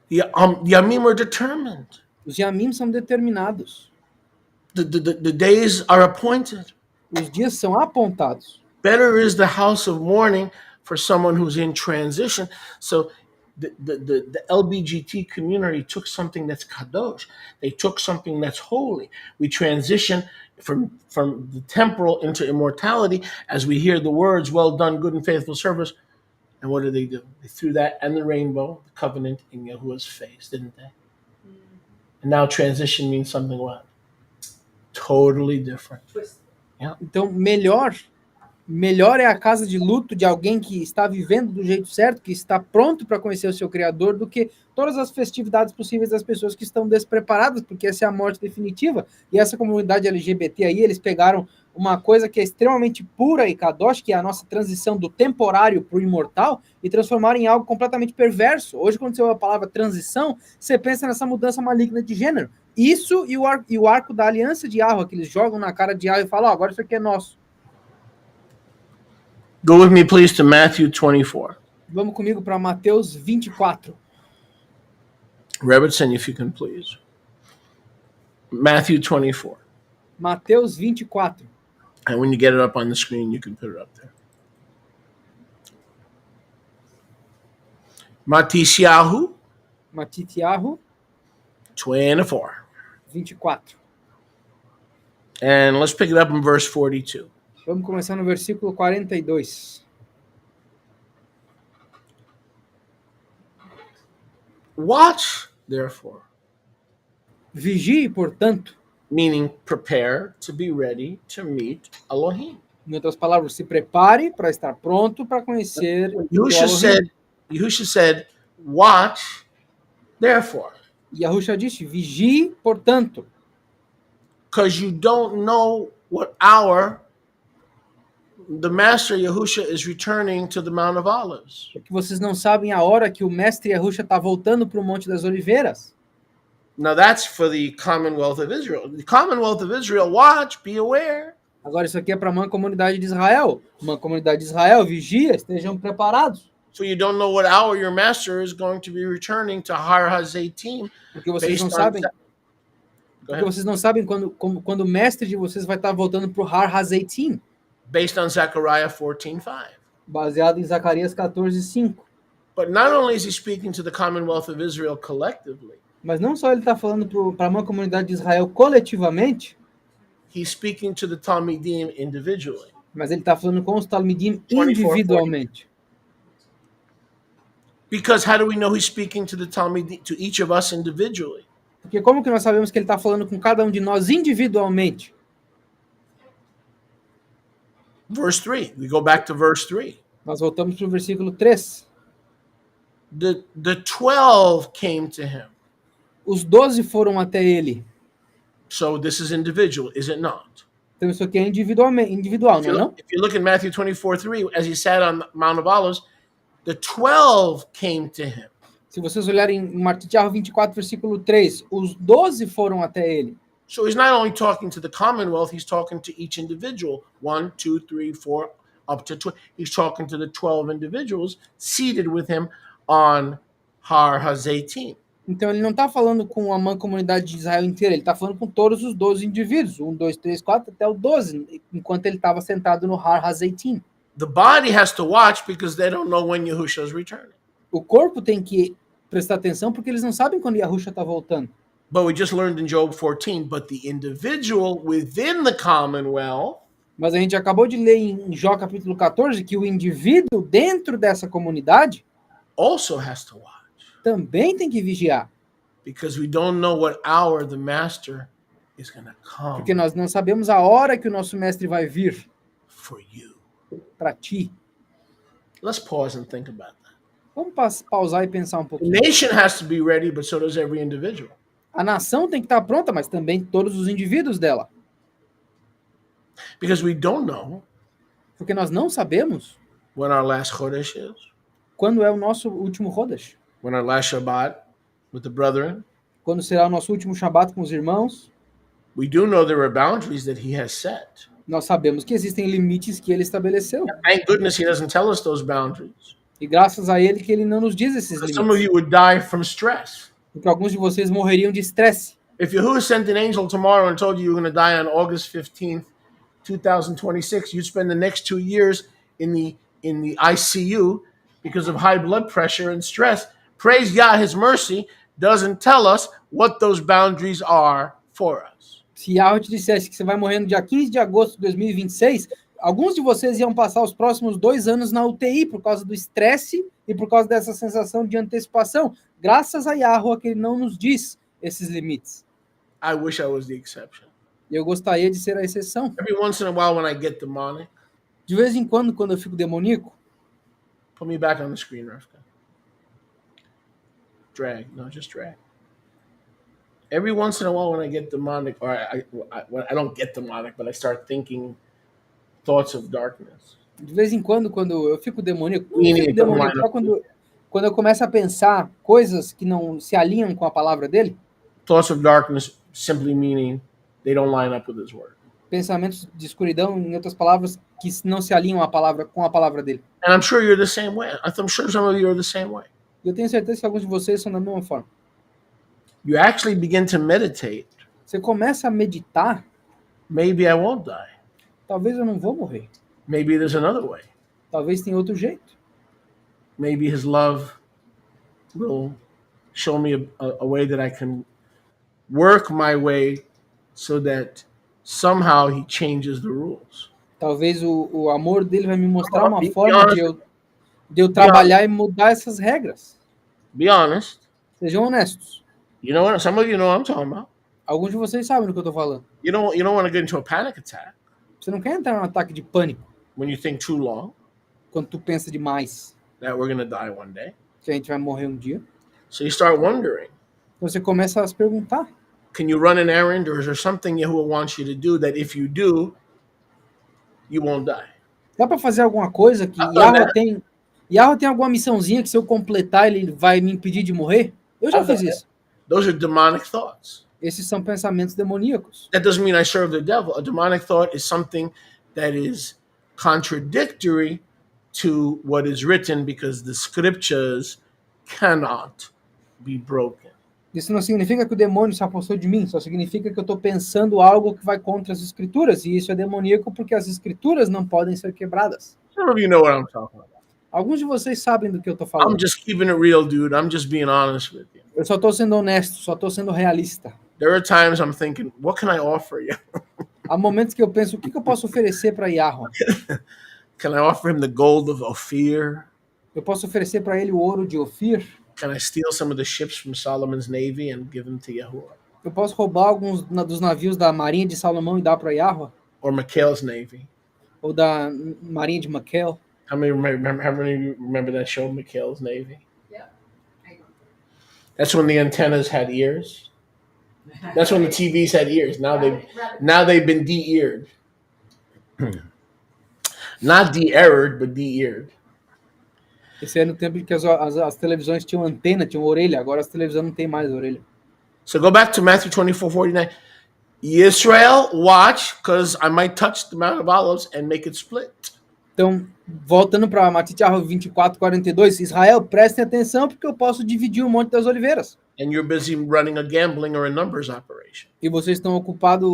The Yamim are determined. Os Yamim são determinados. The days are appointed. Os dias são apontados. Better is the house of mourning for someone who's in transition. So the LBGT community took something that's kadosh. They took something that's holy. We transition from the temporal into immortality as we hear the words, well done, good and faithful service. And what did? They threw that and the rainbow, the covenant, in Yahuwah's face, didn't they? And now transition means something what? Totally different. Yeah. Então, melhor é a casa de luto de alguém que está vivendo do jeito certo, que está pronto para conhecer o seu Criador, do que todas as festividades possíveis das pessoas que estão despreparadas, porque essa é a morte definitiva. E essa comunidade LGBT aí, eles pegaram uma coisa que é extremamente pura e kadosh, que é a nossa transição do temporário para o imortal, e transformaram em algo completamente perverso. Hoje, quando você ouve a palavra transição, você pensa nessa mudança maligna de gênero. Isso e o arco da aliança de Yahweh, que eles jogam na cara de Yahweh e falam, agora isso aqui é nosso. Go with me, please, to Matthew 24. Vamos comigo para Mateus 24. Rebbitzin, if you can please. Matthew 24. Mateus 24. And when you get it up on the screen, you can put it up there. Matisyahu Matitiahu 24. 24. And let's pick it up in verse 42. Vamos começar no versículo 42. Watch, therefore, Vigie, portanto, meaning prepare to be ready to meet Elohim. em outras palavras, se prepare para estar pronto para conhecer o Yahusha said, watch, therefore, Yahusha disse, vigie, portanto, because you don't know what hour the Master Yahusha is returning to the Mount of Olives. porque vocês não sabem a hora que o mestre Yahusha está voltando para o Monte das Oliveiras. Now that's for the Commonwealth of Israel. The Commonwealth of Israel, watch, be aware. Agora isso aqui é para a mancomunidade de Israel. Mancomunidade de Israel, vigia, estejam preparados. So you don't know what hour your master is going to be returning to Har Hazeitim. Porque vocês não sabem. Porque vocês não sabem quando o mestre de vocês vai estar voltando para o Har Hazeitim. Based on Zechariah 14:5. Baseado em Zacarias 14:5. But not only is he speaking to the Commonwealth of Israel collectively, mas não só ele está falando para a mancomunidade de Israel coletivamente, he's speaking to the Talmidim individually. Mas ele está falando com os Talmidim individualmente. Because how do we know he's speaking to the Talmidim, to each of us individually? Porque como que nós sabemos que ele está falando com cada um de nós individualmente? Verse 3. We go back to verse 3. Nós voltamos para o versículo 3. The 12 came to him. Os 12 foram até ele. So this is individual, is it not? Então isso aqui é individual, não é não? If you look at Matthew 24:3, as he sat on the Mount of Olives, the 12 came to him. Se vocês olharem em Mateus 24, versículo 3, os 12 foram até ele. So he's not only talking to the Commonwealth, he's talking to each individual. 1, 2, 3, 4, up to 12. He's talking to the 12 individuals seated with him on Har Hazeitim. Então ele não está falando com a mancomunidade de Israel inteira, ele está falando com todos os 12 indivíduos, 1, 2, 3, 4, até o 12, enquanto ele estava sentado no Har Hazeitim. The body has to watch because they don't know when Yahusha is returning. O corpo tem que prestar atenção porque eles não sabem quando Yahusha está voltando. But we just learned in Job 14, but the individual within the Commonwealth. Mas a gente acabou de ler em Jó capítulo 14 que o indivíduo dentro dessa comunidade also has to watch. Também tem que vigiar. Because we don't know what hour the master is going to come. Porque nós não sabemos a hora que o nosso mestre vai vir for you. Para ti. Let's pause and think about that. Vamos pausar e pensar um pouquinho. The nation has to be ready, but so does every individual. A nação tem que estar pronta, mas também todos os indivíduos dela. Because we don't know. Porque nós não sabemos. When our last Chodesh is. Quando é o nosso último Chodesh. When our last Shabbat with the brethren. Quando será o nosso último Shabbat com os irmãos. We do know there are boundaries that he has set. Nós sabemos que existem limites que ele estabeleceu. Thank goodness he doesn't tell us those boundaries. E graças a ele que ele não nos diz esses limites. Some of you would die from stress. Porque alguns de vocês morreriam de estresse. If Yahuwah sent an angel tomorrow and told you you were going to die on August 15th, 2026, you'd spend the next 2 years in the ICU because of high blood pressure and stress. Praise Yah, his mercy doesn't tell us what those boundaries are for us. Se Yahweh te dissesse que você vai morrer no dia 15 de agosto de 2026, alguns de vocês iam passar os próximos 2 anos na UTI por causa do estresse e por causa dessa sensação de antecipação. Graças a Yahweh que ele não nos diz esses limites. I wish I was the exception. Eu gostaria de ser a exceção. Every once in a while when I get demonic, de vez em quando eu fico demoníaco, put me back on the screen, Rafka. Drag, no, just drag. Every once in a while when I get demonic, or I don't get demonic, but I start thinking thoughts of darkness. De vez em quando eu fico demoníaco, só quando eu começo a pensar coisas que não se alinham com a palavra dele. Thoughts of darkness simply meaning they don't line up with his word. pensamentos de escuridão, em outras palavras, que não se alinham com a palavra dele. And I'm sure you're the same way. I'm sure some of you are the same way. E eu tenho certeza que alguns de vocês são da mesma forma. You actually begin to meditate. Você começa a meditar, Maybe I won't die. talvez eu não vou morrer. Maybe there's another way. Talvez tenha outro jeito. Maybe his love will show me a way that I can work my way so that somehow he changes the rules. Talvez o amor dele vai me mostrar uma Be forma honest. de eu trabalhar e mudar essas regras. Be honest. Sejam honestos. You know what? Some of you know what I'm talking about. Alguns de vocês sabem do que eu tô falando. You don't want to get into a panic attack Você não quer entrar num ataque de pânico when you think too long quando tu pensa demais that we're going to die one day. que a gente vai morrer um dia. So you start wondering, Então você começa a se perguntar: can you run an errand, or is there something Yahuwah wants you to do that if you do, you won't die? dá para fazer alguma coisa que Yahweh tem alguma missãozinha que se eu completar ele vai me impedir de morrer? Eu já fiz isso. Those are demonic thoughts. Esses são pensamentos demoníacos. That doesn't mean I serve the devil. A demonic thought is something that is contradictory to what is written because the scriptures cannot be broken. Isso não significa que o demônio se apossou de mim, só significa que eu estou pensando algo que vai contra as escrituras, e isso é demoníaco porque as escrituras não podem ser quebradas. Some of you know what I'm talking about. Alguns de vocês sabem do que eu estou I'm falando. just keeping it real, dude. I'm just being honest with you. Eu só estou sendo honesto, só estou sendo realista. There are times I'm thinking, what can I offer you? Há momentos que eu penso, o que eu posso oferecer para Yahweh? Can I offer him the gold of Ophir? Eu posso oferecer para ele o ouro de Ofir? Can I steal some of the ships from Solomon's navy and give them to Yahuwah? Eu posso roubar alguns dos navios da marinha de Salomão e dar para Yahweh? Or Mikhail's navy? Ou da marinha de Maquel? How many remember that show, Mikhail's Navy? Yeah. I know. That's when the antennas had ears. That's when the TVs had ears. Now they've been de-eared. Not de-erred, but de-eared. Esse é no tempo em que as televisões tinham antena, tinham orelha. Agora as televisões não têm mais orelha. So go back to Matthew 24:49. Israel, watch, because I might touch the Mount of Olives and make it split. Então, voltando para Matitiahu 24:42, Israel, prestem atenção porque eu posso dividir o Monte das Oliveiras. And you're busy running a gambling or a numbers operation. E vocês estão ocupados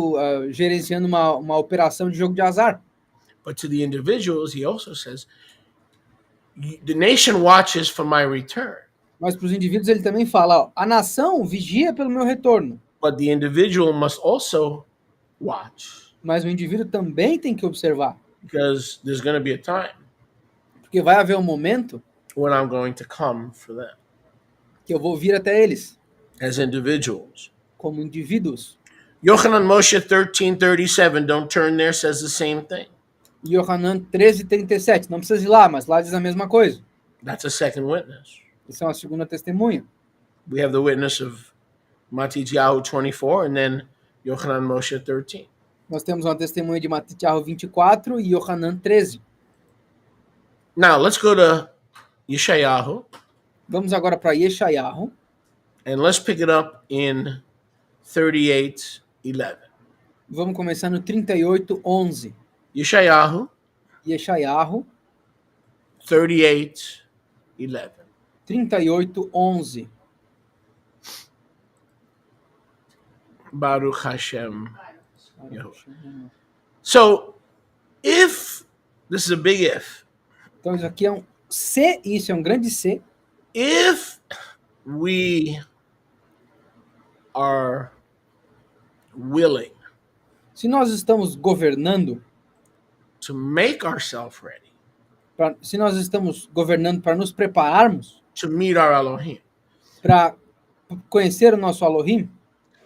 gerenciando uma operação de jogo de azar. But to the individuals, he also says, the nation watches for my return. Mas para os indivíduos ele também fala, ó, a nação vigia pelo meu retorno. But the individual must also watch, Mas o indivíduo também tem que observar. because there's going to be a time Porque vai haver um momento when I'm going to come for them que eu vou vir até eles, as individuals. como indivíduos. Yochanan Moshe 13:37, don't turn there, says the same thing. Yohanan 13:37, não precisa ir lá, mas lá diz a mesma coisa. That's a second witness. Isso é uma segunda testemunha. We have the witness of Matityahu 24 and then Yochanan Moshe 13. Nós temos uma testemunha de Matitiahu 24 e Yohanan 13. Now, let's go to Yeshayahu Vamos agora para Yeshayahu and let's pick it up in 38:11. Vamos começar no 38:11. Yeshayahu Yeshayahu 38:11. 38:11. Baruch Hashem. So, if this is a big if, Então isso aqui é um C, isso é um grande C. if we are willing Se nós estamos governando, to make ourselves ready se nós estamos governando para nos prepararmos to meet our Elohim, para conhecer o nosso Elohim,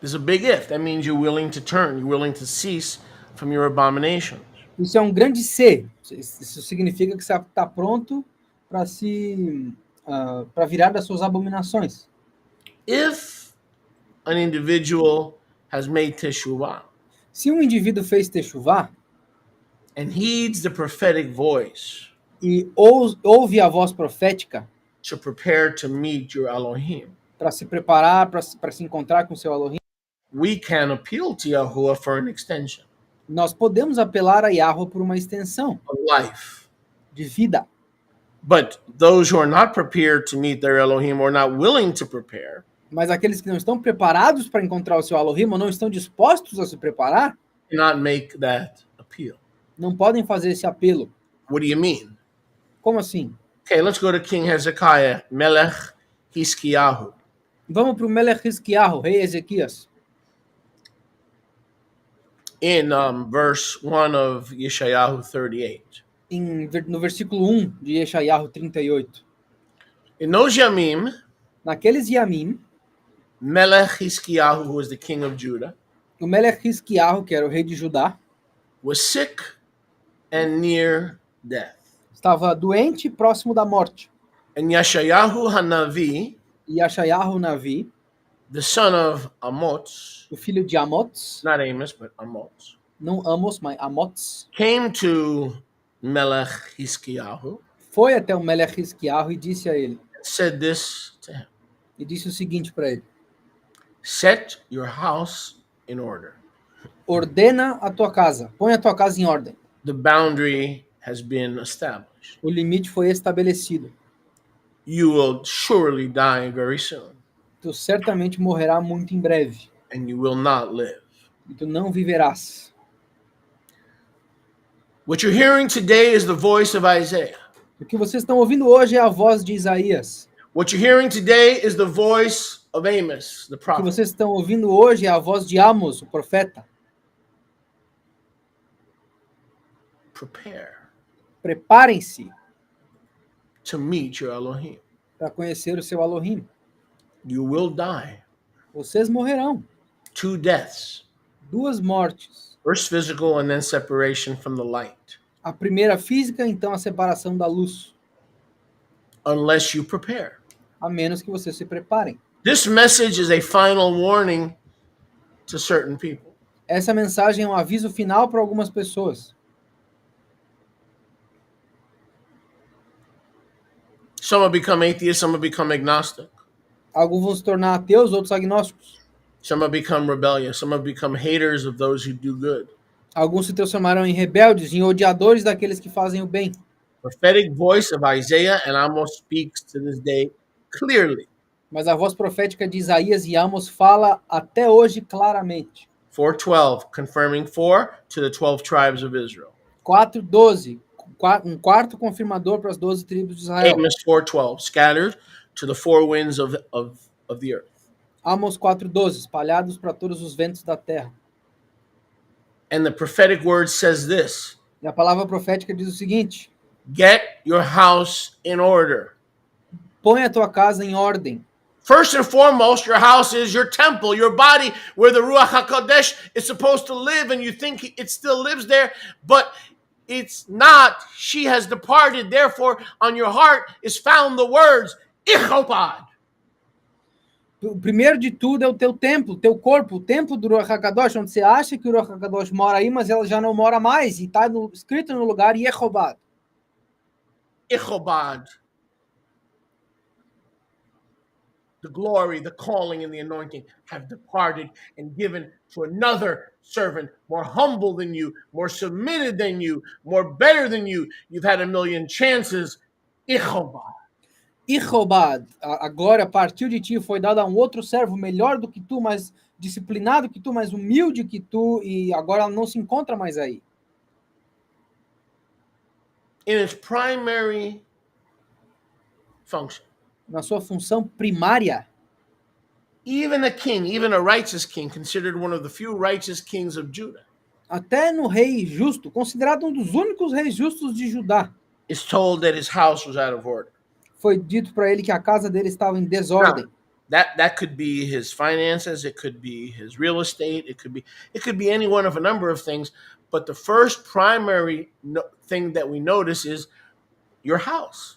this is a big if. That means you're willing to turn, you're willing to cease from your abominations. isso é um grande C. Isso significa que você está pronto para para virar das suas abominações. If an individual has made teshuvah Se um indivíduo fez techuvá and heeds the prophetic voice e ouve a voz profética to prepare to meet your Elohim, para se preparar, para se encontrar com seu Elohim, we can appeal to Yahuwah for an extension. Nós podemos apelar a Yahweh por uma extensão of life. de vida. But those who are not prepared to meet their Elohim or not willing to prepare, Mas aqueles que não estão preparados para encontrar o seu Elohim ou não estão dispostos a se preparar, cannot make that appeal. não podem fazer esse apelo. What do you mean? Como assim? Okay, let's go to King Hezekiah, Melech Hiskiyahu. Vamos para o Melech Hizkiyahu, rei Ezequias. In verse 1 of Yeshayahu 38. No versículo 1 de Yeshayahu 38. In those Yamim, Naqueles Yamim, Melech Hiskiyahu, who was the king of Judah, o Melech Hizkiyahu, que era o rei de Judá, was sick and near death. estava doente e próximo da morte. And Yeshayahu Hanavi, E Yeshayahu Navi, the son of Amoz, o filho de Amots, not Amos, but Amoz, não Amos, mas Amots, came to Melech Hiskiyahu foi até o Melech Hizkiyahu e disse a ele, and said this to him: e disse o seguinte para ele: Set your house in order. ordena a tua casa, põe a tua casa em ordem. The boundary has been established. O limite foi estabelecido. You will surely die very soon, Tu certamente morrerá muito em breve, and you will not live. e tu não viverás. What you're hearing today is the voice of Isaiah. O que vocês estão ouvindo hoje é a voz de Isaías. What you're hearing today is the voice of Amos, the O que prophet. vocês estão ouvindo hoje é a voz de Amos, o profeta. Prepare Preparem-se to meet your Elohim. para conhecer o seu Elohim. You will die. Vocês morrerão. 2 deaths. 2 mortes. First physical and then separation from the light. A primeira física, então a separação da luz. Unless you prepare. A menos que vocês se preparem. This message is a final warning to certain people. Essa mensagem é um aviso final para algumas pessoas. Some have become atheists, some have become agnostic. Alguns vão se tornar ateus, outros agnósticos. Some have become rebellious, some have become haters of those who do good. Alguns se transformarão em rebeldes, em odiadores daqueles que fazem o bem. Prophetic voice of Isaiah and Amos speaks to this day clearly. Mas a voz profética de Isaías e Amos fala até hoje claramente. 4:12, confirming 4 to the 12 tribes of Israel. 4:12, um quarto confirmador para as 12 tribos de Israel. Amos 4:12, scattered to the four winds of the earth. Amos 4:12, espalhados para todos os ventos da terra. And the prophetic word says this: E a palavra profética diz o seguinte: get your house in order. põe a tua casa em ordem. First and foremost, your house is your temple, your body, where the Ruach HaKodesh is supposed to live, and you think it still lives there, but it's not. She has departed. Therefore, on your heart is found the words, Ichobad. O primeiro de tudo é o teu templo, teu corpo, o templo do Ruach HaKadosh, onde você acha que o Ruach HaKadosh mora aí, mas ela já não mora mais, e está escrito no lugar Yehobad. Ichobad. The glory, the calling, and the anointing have departed and given to another servant more humble than you, more submitted than you, more better than you. You've had a million chances. Ichobad. Yehobad, a glória partiu de ti, foi dada a um outro servo melhor do que tu, mais disciplinado que tu, mais humilde que tu, e agora ela não se encontra mais aí. In its primary function. Na sua função primária, Even a king, even a righteous king, considered one of the few righteous kings of Judah, até no rei justo, considerado um dos únicos reis justos de Judá, is told that his house was out of order. foi dito para ele que a casa dele estava em desordem. That could be his finances, it could be his real estate, it could be any one of a number of things, but the first primary thing that we notice is your house.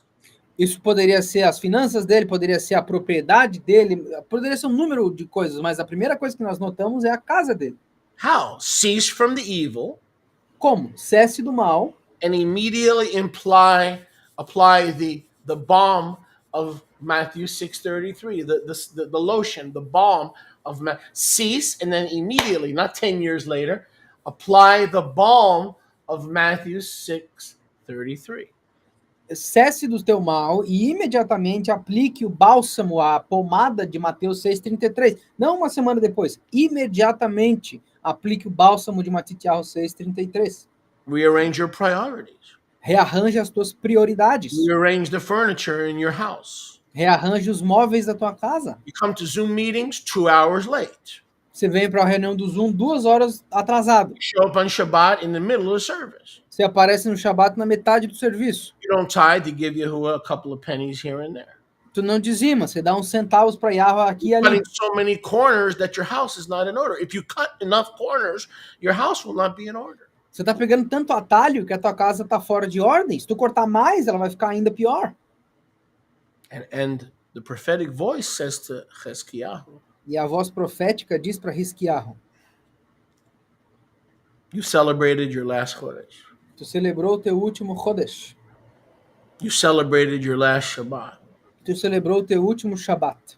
Isso poderia ser as finanças dele, poderia ser a propriedade dele, poderia ser um número de coisas, mas a primeira coisa que nós notamos é a casa dele. How? Cease from the evil. Como? Cesse do mal. And immediately apply the balm of Matthew 6:33, the lotion, the balm of cease, and then immediately, not 10 years later, Apply the balm of Matthew 6:33. Cesse do teu mal e imediatamente aplique o bálsamo, a pomada de Mateus 6,33. Não uma semana depois, imediatamente aplique o bálsamo de Mateus 6,33. Rearrange your priorities. Rearranje as tuas prioridades. Rearrange the furniture in your house. Rearranje os móveis da tua casa. You come to Zoom meetings 2 hours late. Você vem para a reunião do Zoom 2 horas atrasado. You show up on Shabbat in the middle of the service. Você aparece no Shabat na metade do serviço. You don't tithe, you give Yahuwah a couple of pennies here and there. Tu não dizima, você dá uns centavos para Yahweh aqui e ali. Cutting so many corners that your house is not in order. If you cut enough corners, your house will not be in order. Você está pegando tanto atalho que a tua casa está fora de ordem. Se tu cortar mais, ela vai ficar ainda pior. And the prophetic voice says to Chizkiyahu, E a voz profética diz para Hisquiarro: you celebrated your last Chodesh. tu celebrou o teu último Chodesh. You celebrated your last Shabbat. Tu celebrou o teu último Shabat.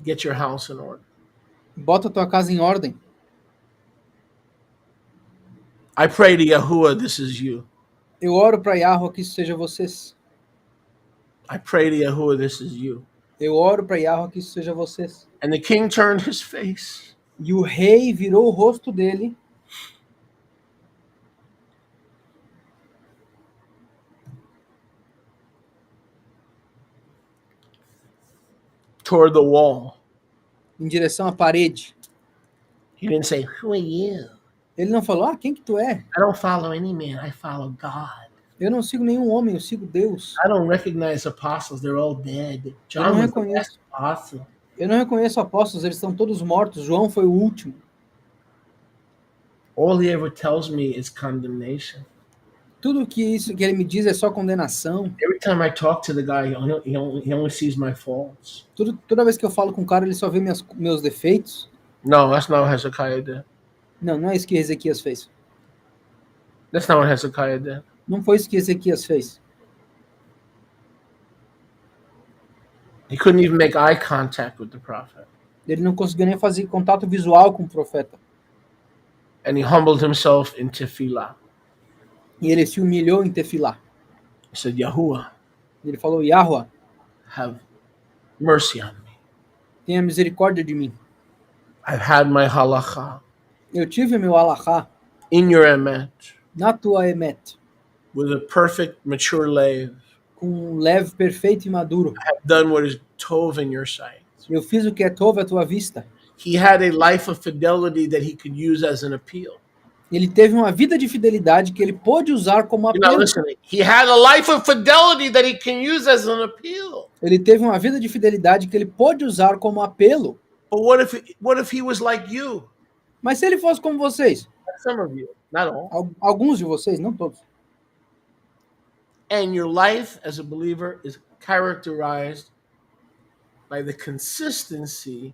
Get your house in order. Bota a tua casa em ordem. I pray to Yahuwah, this is you. Eu oro para Yahweh que isso seja vocês. I pray to Yahuwah, this is you. Eu oro para Yahweh que isso seja vocês. And the king turned his face. E o rei virou o rosto dele Toward the wall. em direção à parede. He didn't say, who are you? Ele não falou: quem que tu é? I don't follow any man, I follow God. Eu não sigo nenhum homem, eu sigo Deus. I don't recognize apostles, they're all dead. Eu John não was the reconheço. last apostle. Eu não reconheço apóstolos, eles estão todos mortos. João foi o último. All he ever tells me is condemnation. Tudo que ele me diz é só condenação. Every time I talk to the guy, he only sees my faults. Toda vez que eu falo com o cara, ele só vê meus defeitos. No, that's not what Hezekiah did. Não é isso que Ezequias fez. That's not what Hezekiah did. Não foi isso que Ezequias fez. He couldn't even make eye contact with the prophet. Ele não conseguiu nem fazer contato visual com o profeta. And he humbled himself in tefillah. E ele se humilhou em Tefilá. He said, Yahuwah, Ele falou: Yahweh, have mercy on me. tenha misericórdia de mim. I've had my halacha Eu tive meu alahá in your emet na tua emet, with a perfect, mature lave. com um leve perfeito e maduro. I have done what is tov in your sight. Eu fiz o que é tov à tua vista. He had a life of fidelity that he could use as an appeal. Ele teve uma vida de fidelidade que ele pôde usar como You're not apelo. listening. He had a life of fidelity that he can use as an appeal. Ele teve uma vida de fidelidade que ele pôde usar como apelo. But what if he was like you? Mas se ele fosse como vocês, Some of you, not all. alguns de vocês, não todos, And your life as a believer is characterized by the consistency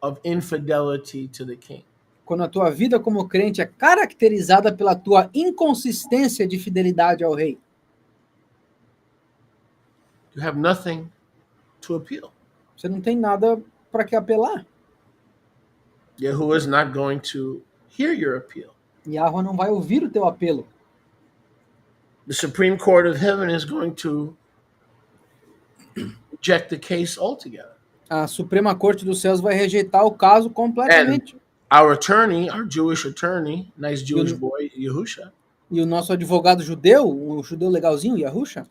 of infidelity to the king. quando a tua vida como crente é caracterizada pela tua inconsistência de fidelidade ao rei, You have nothing to appeal. você não tem nada para que apelar. Yahuwah is not going to hear your appeal. Yahweh não vai ouvir o teu apelo. The Supreme Court of Heaven is going to reject the case altogether. A Suprema Corte dos Céus vai rejeitar o caso completamente. Our attorney, our Jewish attorney, nice Jewish boy, Yehusha, E o nosso advogado judeu, o judeu legalzinho, Yahusha,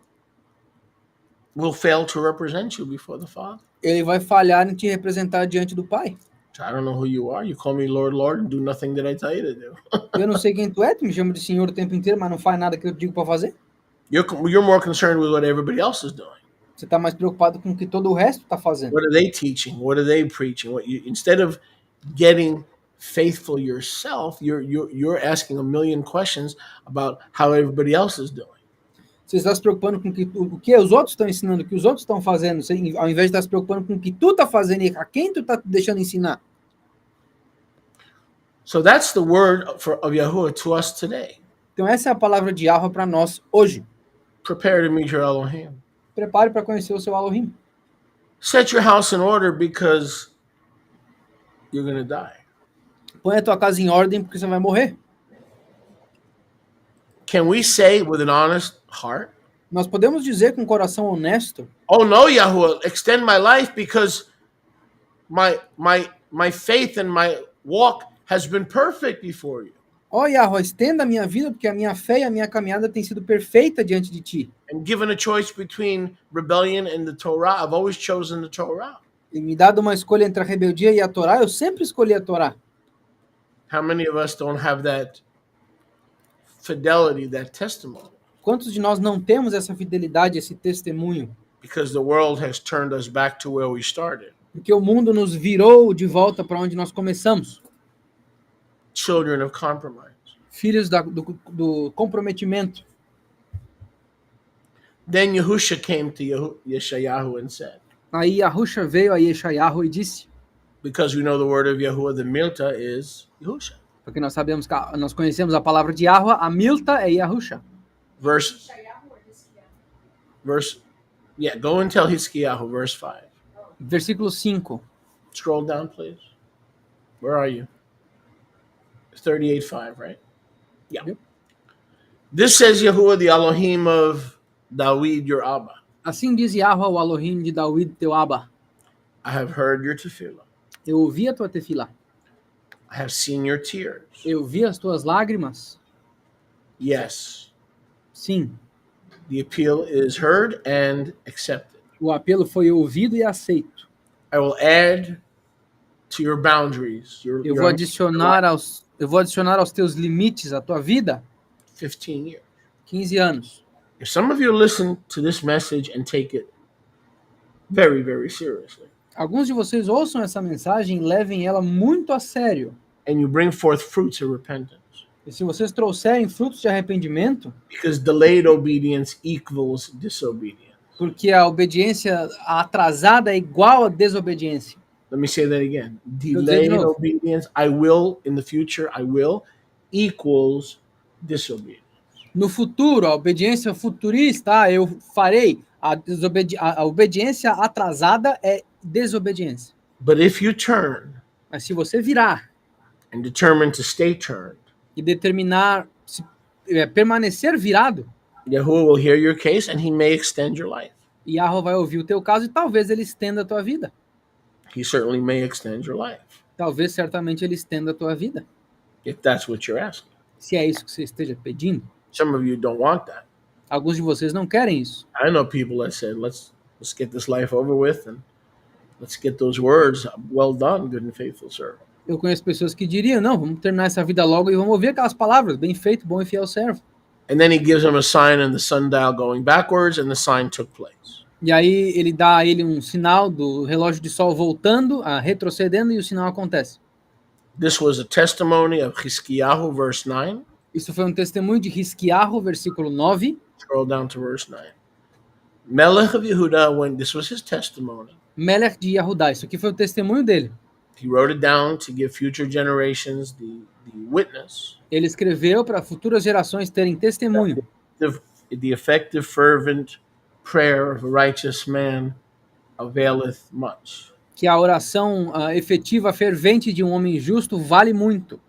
will fail to represent you before the Father. ele vai falhar em te representar diante do Pai. I don't know who you are. You call me Lord, Lord, and do nothing that I tell you to do. Eu não sei quem tu é, tu me chama de senhor o tempo inteiro, mas não faz nada que eu te digo para fazer. You're more concerned with what everybody else is doing. Você está mais preocupado com o que todo o resto está fazendo. What are they teaching? What are they preaching? Instead of getting faithful yourself, you're asking a million questions about how everybody else is doing. Você está se preocupando com o que os outros estão ensinando, o que os outros estão fazendo, ao invés de estar se preocupando com o que tu está fazendo e a quem tu está deixando ensinar. So that's the word of Yahuwah to us today. Então essa é a palavra de Yahweh para nós hoje. Prepare to meet your Elohim. Prepare para conhecer o seu Elohim. Set your house in order because you're going to die. Põe a tua casa em ordem porque você vai morrer. Can we say with an honest heart, Nós podemos dizer com um coração honesto: "Oh no, Yahuwah, extend my life because my faith and my walk has been perfect before you." ó Yahweh, estenda a minha vida porque a minha fé e a minha caminhada tem sido perfeita diante de ti. And given a choice between rebellion and the Torah, I've always chosen the Torah. E me dado uma escolha entre a rebeldia e a Torá, eu sempre escolhi a Torá. How many of us don't have that fidelity, that testimony? Quantos de nós não temos essa fidelidade, esse testemunho? Because the world has turned us back to where we started. Porque o mundo nos virou de volta para onde nós começamos. Children of compromise. Filhos do comprometimento. Then Yahusha came to Yeshayahu and said, Aí Yahusha veio a Yeshayahu e disse, because we know the word of Yahuwah, the Milta is Yahusha. porque nós sabemos que nós conhecemos a palavra de Yahweh, a Milta é Yahusha. Verse, go and tell Hiskiyahu, verse 5. Versículo 5. Scroll down, please. Where are you? 38:5, right? Yeah. Yep. This says Yahuwah, the Elohim of David, your Abba. Assim diz Yahweh, o Elohim de David, teu Abba. I have heard your tefillah. Eu ouvi a tua tefilá. I have seen your tears. Eu vi as tuas lágrimas. Yes. Sim. The appeal is heard and accepted. O apelo foi ouvido e aceito. I will add to your boundaries. Eu vou adicionar aos teus limites, a tua vida, 15 years. 15 anos. If some of you listen to this message and take it very, very seriously, Alguns de vocês ouçam essa mensagem e levem ela muito a sério. and you bring forth fruits of repentance, E se vocês trouxerem frutos de arrependimento, because delayed obedience equals disobedience. porque a obediência atrasada é igual a desobediência. Let me say that again. dizer de Delayed novo. obedience, I will, in the future, I will, equals disobedience. No futuro, a obediência futurista, eu farei. A obediência atrasada é desobediência. But if you turn Mas se você virar and determine to stay turned, e determinar permanecer virado, Yahuwah will hear your case and he may extend your life. Yahweh vai ouvir o teu caso e talvez ele estenda a tua vida. He certainly may extend your life, Talvez, certamente, ele estenda a tua vida. if that's what you're asking. Se é isso que você esteja pedindo. Some of you don't want that. Alguns de vocês não querem isso. I know people that said, let's get this life over with and let's get those words, well done, good and faithful servant. Eu conheço pessoas que diriam, não, vamos terminar essa vida logo e vamos ouvir aquelas palavras, bem feito, bom e fiel servo. And then he gives them a sign and the sundial going backwards, and the sign took place. E aí ele dá a ele um sinal do relógio de sol voltando, retrocedendo, e o sinal acontece. This was a testimony of Hiskiyahu, verse 9. Isso foi um testemunho de Hisquiarro, versículo 9. Scroll down to verse 9. Melech of Yehuda, when this was his testimony, Melech de Yahudá, isso aqui foi o testemunho dele. he wrote it down to give future generations the witness. Ele escreveu para futuras gerações terem testemunho. The effective, fervent prayer of a righteous man availeth much. Que a oração efetiva, fervente de um homem justo vale muito,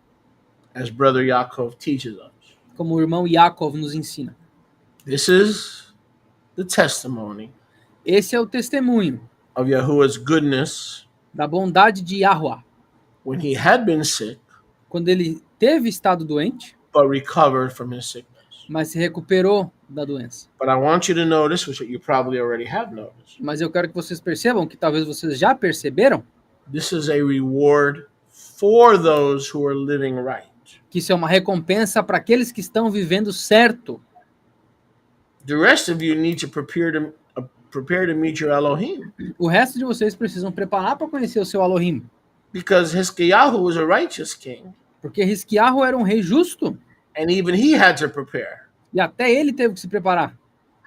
As Brother Yaakov teaches us. como o irmão Yaakov nos ensina. This is the testimony Esse é o testemunho of Yahuwah's goodness da bondade de Yahweh. when he had been sick, Quando ele teve estado doente, but recovered from his sickness. mas se recuperou da doença. But I want you to notice, which you probably already have noticed, Mas eu quero que vocês percebam, que talvez vocês já perceberam, this is a reward for those who are living right. que isso é uma recompensa para aqueles que estão vivendo certo. The rest of you need to prepare to meet your Elohim, O resto de vocês precisam preparar para conhecer o seu Elohim. because Hiskiyahu was a righteous king, Porque Hisquiarro era um rei justo, and even he had to prepare. e até ele teve que se preparar.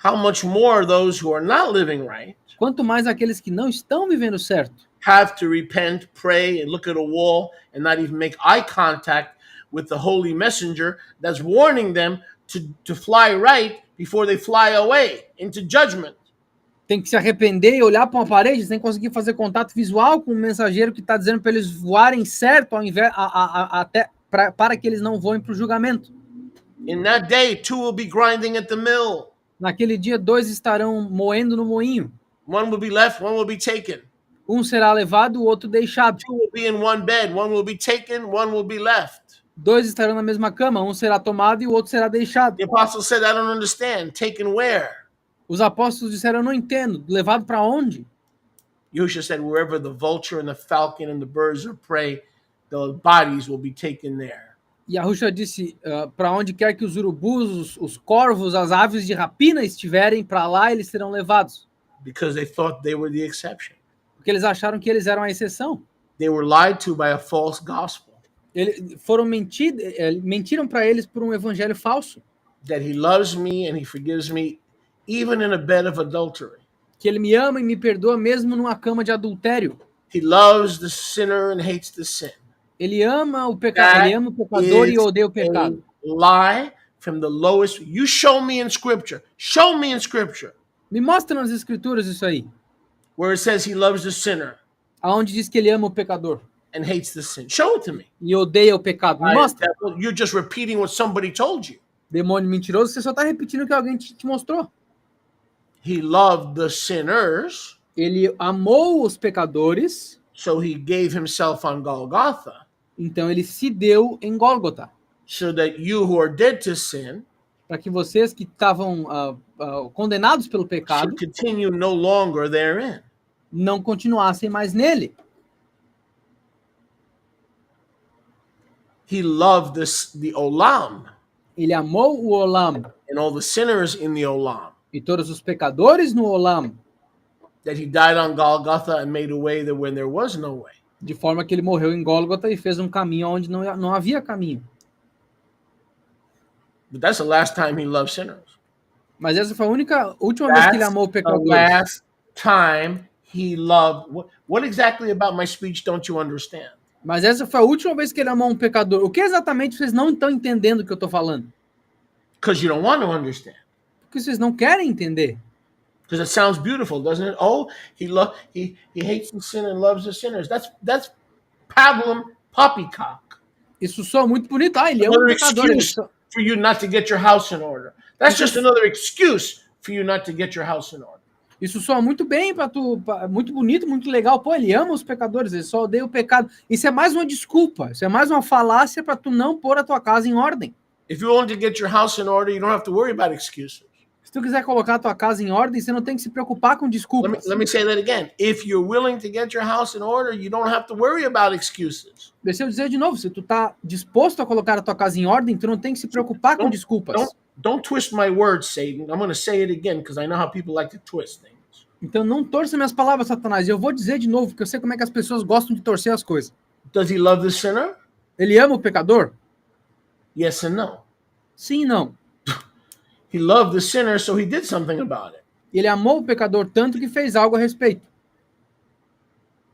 How much more those who are not living right Quanto mais aqueles que não estão vivendo certo have to repent, pray, and look at a wall and not even make eye contact with the holy messenger that's warning them to fly right before they fly away into judgment. tem que se arrepender e olhar para uma parede, sem conseguir fazer contato visual com o mensageiro que está dizendo para eles voarem certo ao invés, até para que eles não voem para o julgamento. In that day, two will be grinding at the mill. Naquele dia, 2 estarão moendo no moinho. One will be left, one will be taken. Um será levado, o outro deixado. Two will be in one bed, one will be taken, one will be left. 2 estarão na mesma cama, um será tomado e o outro será deixado. The apostle said, I don't understand. Taken where? Os apóstolos disseram, eu não entendo. Levado para onde? Yahushua said, wherever the vulture and the falcon and the birds of prey, the bodies will be taken there. E Yahushua disse, para onde quer que os urubus, os corvos, as aves de rapina estiverem, para lá eles serão levados. Because they thought they were the exception. Porque eles acharam que eles eram a exceção. They were lied to by a false gospel. Mentiram para eles por um evangelho falso. That he loves me and he forgives me even in a bed of adultery. Que ele me ama e me perdoa mesmo numa cama de adultério. He loves the sinner and hates the sin. Ele ama o pecado, ele ama o pecador e odeia o pecado. Lie from the lowest. You show me in scripture. Show me in scripture. Me mostra nas escrituras isso aí. Where it says he loves the sinner. Aonde diz que ele ama o pecador. And hates the sin. Show it to me. E odeia o pecado. Me mostra. You're just repeating what somebody told you. Demônio mentiroso, você só está repetindo o que alguém te mostrou. He loved the sinners. Ele amou os pecadores. So he gave himself on Golgotha. Então ele se deu em Gólgota. So that you who are dead to sin, para que vocês que estavam condenados pelo pecado, continue no longer therein. Não continuassem mais nele. He loved the Olam. Ele amou o Olam. And all the sinners in the Olam. E todos os pecadores no Olam. That he died on Golgotha and made a way that when there was no way. De forma que ele morreu em Gólgota e fez um caminho onde não havia caminho. But that's the last time he loved sinners. Mas essa foi a última vez que ele amou pecadores. The last time he loved. What exactly about my speech don't you understand? Mas essa foi a última vez que ele amou um pecador. O que exatamente vocês não estão entendendo o que eu estou falando? Because you don't want to understand. Porque vocês não querem entender. Because it sounds beautiful, doesn't it? Oh, he hates the sin and loves the sinners. That's pablum poppycock. Isso soa muito bonito. Ele ama pecadores. For you not to get your house in order. That's just another excuse for you not to get your house in order. Isso soa muito bem para tu, muito bonito, muito legal. Pô, ele ama os pecadores, ele só odeia o pecado. Isso é mais uma desculpa, isso é mais uma falácia para tu não pôr a tua casa em ordem. If you want to get your house in order, you don't have to worry about excuses. Se tu quiser colocar a tua casa em ordem, você não tem que se preocupar com desculpas. Let me say that again. If you're willing to get your house in order, you don't have to worry about excuses. Deixa eu dizer de novo, se tu tá disposto a colocar a tua casa em ordem, tu não tem que se preocupar com desculpas. Don't twist my words, Satan. I'm going to say it again because I know how people like to twist things. Então não torça minhas palavras, Satanás. Eu vou dizer de novo, porque eu sei como é que as pessoas gostam de torcer as coisas. Does he love the sinner? Ele ama o pecador? Yes and no. Sim e não. He loved the sinner, so he did something about it. Ele amou o pecador tanto que fez algo a respeito.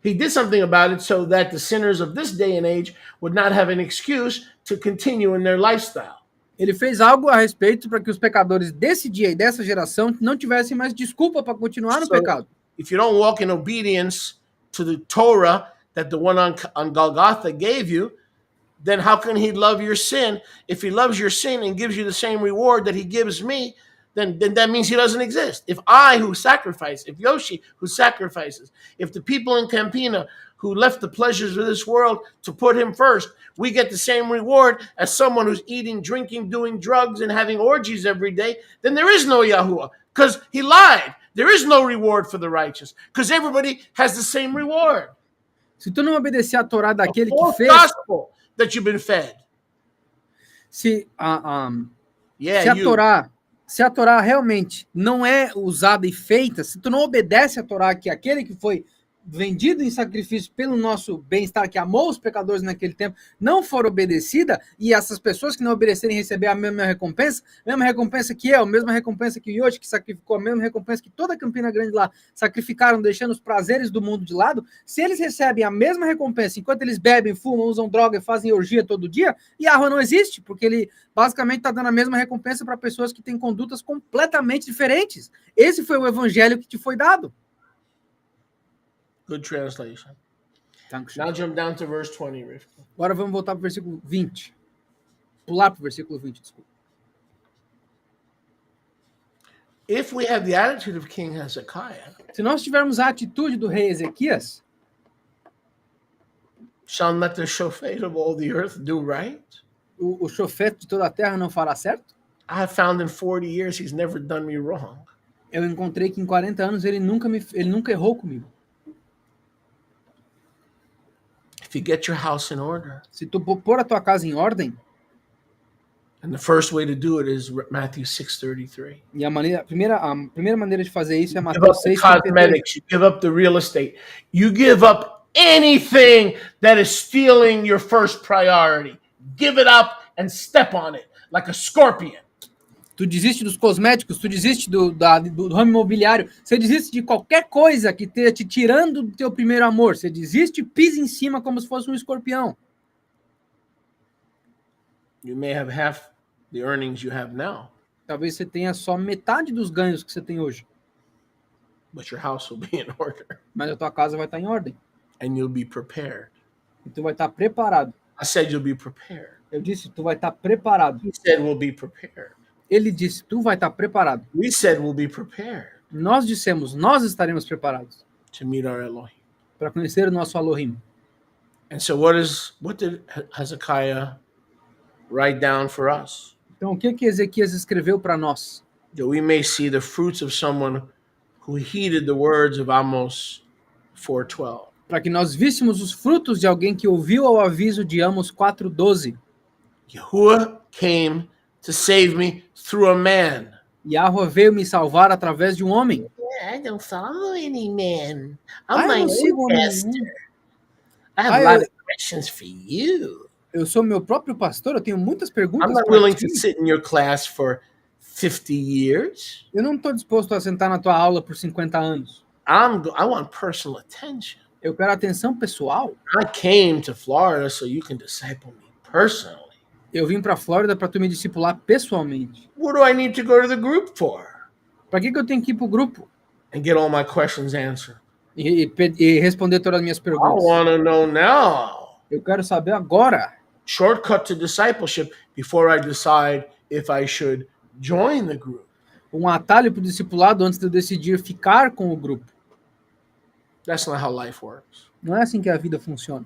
He did something about it so that the sinners of this day and age would not have an excuse to continue in their lifestyle. Ele fez algo a respeito para que os pecadores desse dia e dessa geração não tivessem mais desculpa para continuar no pecado. If you don't walk in obedience to the Torah that the one on Golgotha gave you, then how can he love your sin? If he loves your sin and gives you the same reward that he gives me, then that means he doesn't exist. If I who sacrifice, if Yoshi who sacrifices, if the people in Campina who left the pleasures of this world to put him first, we get the same reward as someone who's eating, drinking, doing drugs, and having orgies every day, then there is no Yahuwah, because he lied. There is no reward for the righteous, because everybody has the same reward. Se tu não obedecer a Torá daquele que fez... gospel that you've been fed. Se a Torá realmente não é usada e feita, se tu não obedece a Torá, que aquele que foi vendido em sacrifício pelo nosso bem-estar, que amou os pecadores naquele tempo, não for obedecida, e essas pessoas que não obedecerem receber a mesma recompensa que eu, a mesma recompensa que o Yoshi, que sacrificou, a mesma recompensa que toda a Campina Grande lá sacrificaram, deixando os prazeres do mundo de lado, se eles recebem a mesma recompensa enquanto eles bebem, fumam, usam droga e fazem orgia todo dia, Yahweh não existe, porque ele basicamente está dando a mesma recompensa para pessoas que têm condutas completamente diferentes. Esse foi o evangelho que te foi dado. Good translation. Dankeschön. Now jump down to verse 20, Rivka. Agora vamos voltar para o versículo 20. Pular para o versículo 20, desculpa. If we have the attitude of King Hezekiah, Se nós tivermos a atitude do rei Ezequias, shall not the shofet of all the earth do right? o chofete de toda a terra não fará certo? I have found in 40 years he's never done me wrong. Eu encontrei que em 40 anos ele nunca errou comigo. If you get your house in order, Se tu pôr a tua casa em ordem, and the first way to do it is Matthew 6:33. e a primeira maneira de fazer isso é Give up Mateus the 6:33. cosmetics, you give up the real estate, you give up anything that is stealing your first priority. Give it up and step on it like a scorpion. Tu desiste dos cosméticos, tu desiste do ramo imobiliário, você desiste de qualquer coisa que esteja te tirando do teu primeiro amor. Você desiste e pisa em cima como se fosse um escorpião. You may have half the earnings you have now, Talvez você tenha só metade dos ganhos que você tem hoje, but your house will be in order mas a tua casa vai estar em ordem. and you'll be prepared. E tu vai estar preparado. I said you'll be prepared. Eu disse, tu vai estar preparado. He said we'll be prepared. Ele disse, tu vai estar preparado. We said we'll be prepared Nós dissemos, nós estaremos preparados to meet our Elohim. para conhecer o nosso Elohim. And so what did Hezekiah write down for us? Então, o que Ezequias escreveu para nós? That we may see the fruits of someone who heeded the words of Amos 4:12. Para que nós víssemos os frutos de alguém que ouviu ao aviso de Amos 4:12. Yahuwah came to save me through a man. Yahweh veio me salvar através de um homem. Yeah, I don't follow any man. Ah, I'm eu my não sigo own homem pastor. nenhum. I have Ah, a lot eu- of questions for you. Eu sou meu próprio pastor, eu tenho muitas I'm perguntas not para willing ti. to sit in your class for 50 years. Eu não estou disposto a sentar na tua aula por 50 anos. I want personal attention. Eu quero atenção pessoal. I came to Florida so you can disciple me personally. Eu vim para a Flórida para tu me discipular pessoalmente. What do I need to go to the group for? Para que eu tenho que ir para o grupo And get all my questions answered. e responder todas as minhas I perguntas? want to know now. Eu quero saber agora. Shortcut to discipleship before I decide if I should join the group. Um atalho para o discipulado antes de eu decidir ficar com o grupo. That's not how life works. Não é assim que a vida funciona.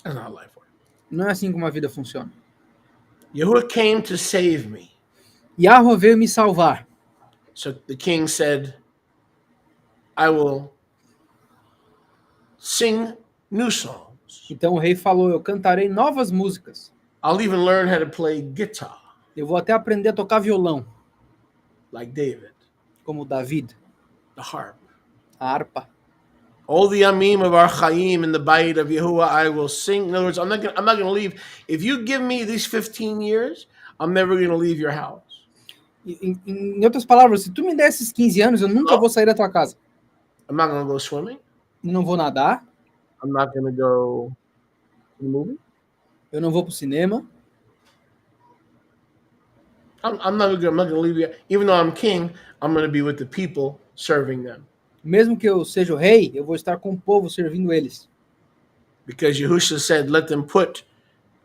That's not how life works. Não é assim como a vida funciona. Yahuwah came to save me. Yahweh veio me salvar. So the king said, I will sing new songs. Então o rei falou, eu cantarei novas músicas. I'll even learn how to play guitar Eu vou até aprender a tocar violão, like David, como David, the harp. a harpa. All the amim of our chaim in the bayit of Yahuwah, I will sing. In other words, I'm not gonna leave. If you give me these 15 years, I'm never gonna leave your house. Em outras palavras, se tu me der esses 15 anos, eu nunca vou sair da tua casa. I'm not gonna go swimming. Eu não vou nadar, I'm not gonna go to the movie. eu não vou pro cinema. I'm not gonna leave you. Even though I'm king, I'm gonna be with the people serving them. Mesmo que eu seja o rei, eu vou estar com o povo servindo eles. Because Yahushua said, let them put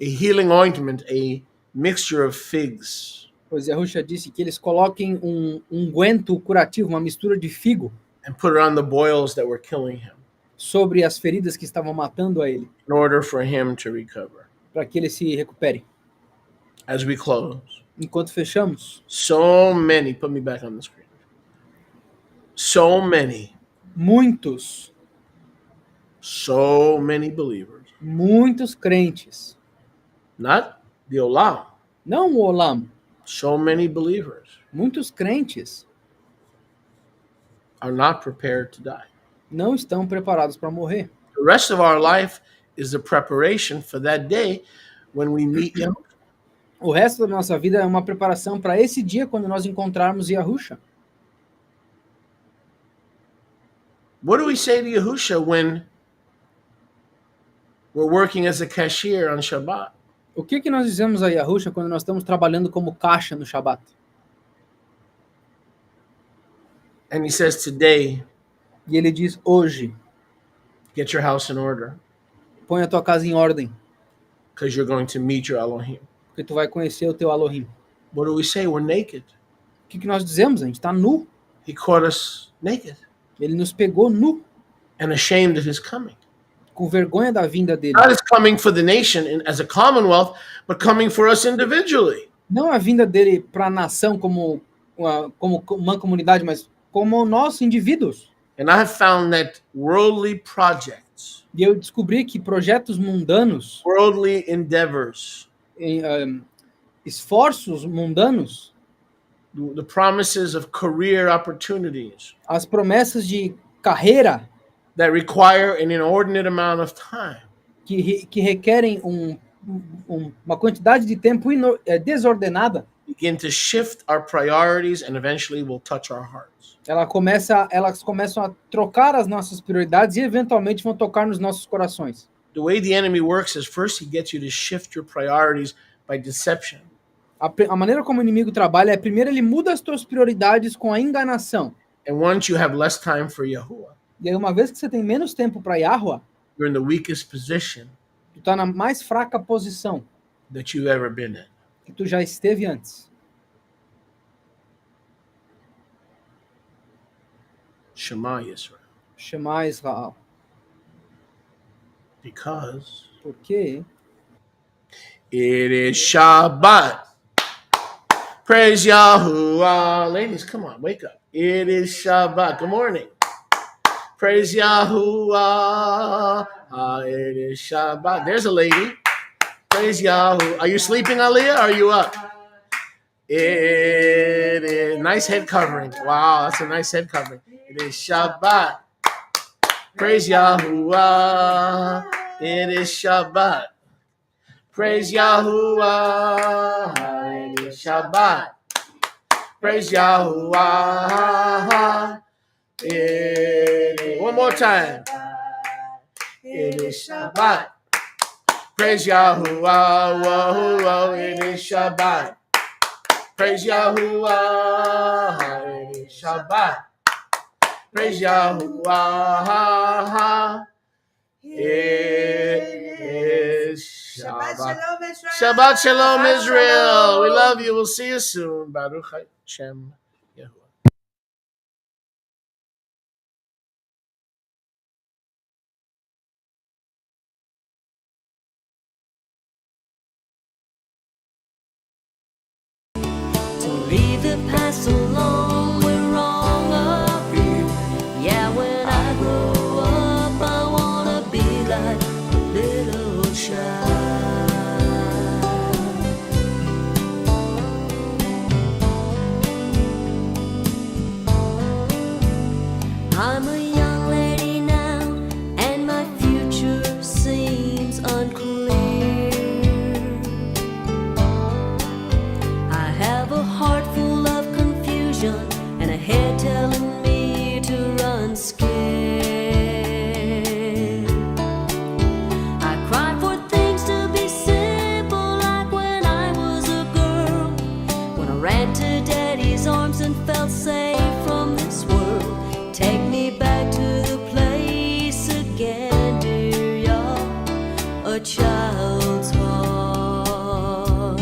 a healing ointment, a mixture of figs, Pois Yahushua disse que eles coloquem um unguento curativo, uma mistura de figo, and put it on the boils that were killing him sobre as feridas que estavam matando a ele, in order for him to recover. para que ele se recupere. As we close, Enquanto fechamos, so many, put me back on the screen. So many believers, muitos crentes, not the olam, não o Olam, so many believers muitos crentes are not prepared to die. não estão preparados para morrer. The rest of our life is the preparation for that day when we meet Yahushua. O resto da nossa vida é uma preparação para esse dia quando nós encontrarmos Yahusha. What do we say to Yahushua when we're working as a cashier on Shabbat? O que nós dizemos a Yahusha quando nós estamos trabalhando como caixa no Shabat? And he says, today, E ele diz, hoje, get your house in order põe a tua casa em ordem, because you're going to meet your Elohim. porque tu vai conhecer o teu Elohim. What do we say? We're naked. O que nós dizemos? A gente está nu. He caught us naked Ele nos pegou nu, and ashamed of his coming. com vergonha da vinda dele. Not as coming for the nation as a commonwealth, but coming for us individually. Não a vinda dele para a nação como uma comunidade, mas como nós, indivíduos. And I have found that worldly projects, E eu descobri que projetos mundanos, worldly endeavors, esforços mundanos, the promises of career opportunities as promessas de carreira that require an inordinate amount of time que requerem uma quantidade de tempo desordenada, begin to shift our priorities and eventually will touch our hearts. elas começam a trocar as nossas prioridades e eventualmente vão tocar nos nossos corações. The way the enemy works is first he gets you to shift your priorities by deception. A maneira como o inimigo trabalha é, primeiro, ele muda as tuas prioridades com a enganação. And once you have less time for Yahuwah, E aí, uma vez que você tem menos tempo para Yahweh, you're in the weakest position tu tá na mais fraca posição that you've ever been in. que tu já esteve antes. Shema Yisrael. Shema Israel. Because Porque it is Shabbat. Praise Yahuwah. Ladies, come on, wake up. It is Shabbat. Good morning. Praise Yahuwah. It is Shabbat. There's a lady. Praise Yahuwah. Are you sleeping, Aliyah? Or are you up? It is nice head covering. Wow, that's a nice head covering. It is Shabbat. Praise Yahuwah. It is Shabbat. Praise Yahuwah. It is Shabbat. Praise Yahuwah. One more time. It is Shabbat. Praise Yahuwah. Whoa, whoa, it is Shabbat. Praise Yahuwah. It is Shabbat. Praise Yahuwah. It is Shabbat. Shabbat Shalom, Israel. We love you. We'll see you soon. Baruch Hashem. Leave the past alone, we're wrong of you. Yeah, when I grow up, I wanna be like a little child. I'm a young lady now, and my future seems unclear. I have a heart full of confusion and a head telling me to run scared. I cried for things to be simple, like when I was a girl, when I ran to Daddy's arms and felt safe from this world. Take me back to the place again, dear y'all, a child's heart,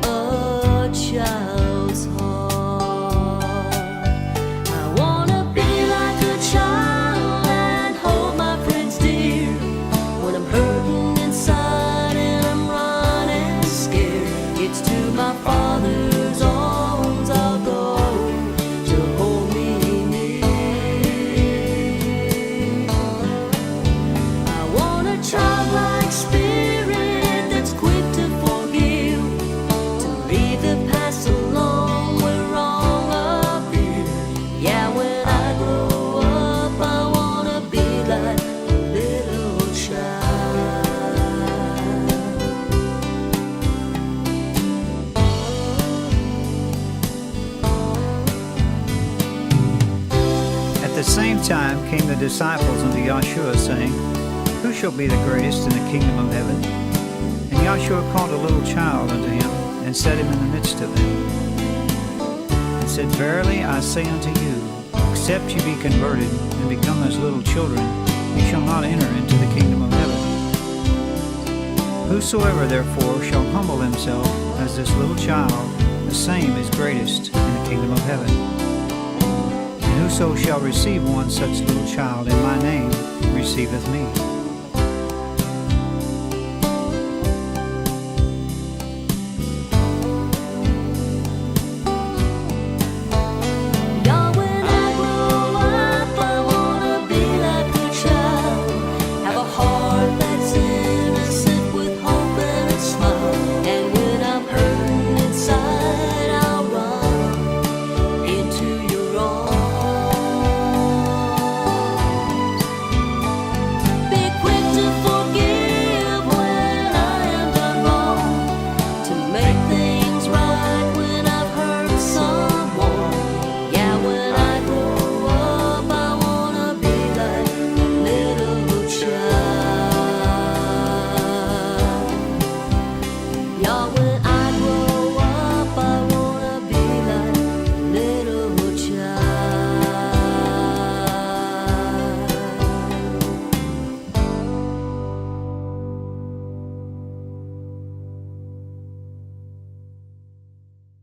a child's heart. I wanna be like a child and hold my friends dear when I'm hurting inside and I'm running scared. It's to my Father's arms I'll go to hold me near. I want a child like disciples unto Yahshua, saying, Who shall be the greatest in the kingdom of heaven? And Yahshua called a little child unto him, and set him in the midst of them, and said, Verily I say unto you, except you be converted and become as little children, you shall not enter into the kingdom of heaven. Whosoever therefore shall humble himself as this little child, the same is greatest in the kingdom of heaven. And whoso shall receive one such little child in my name receiveth me.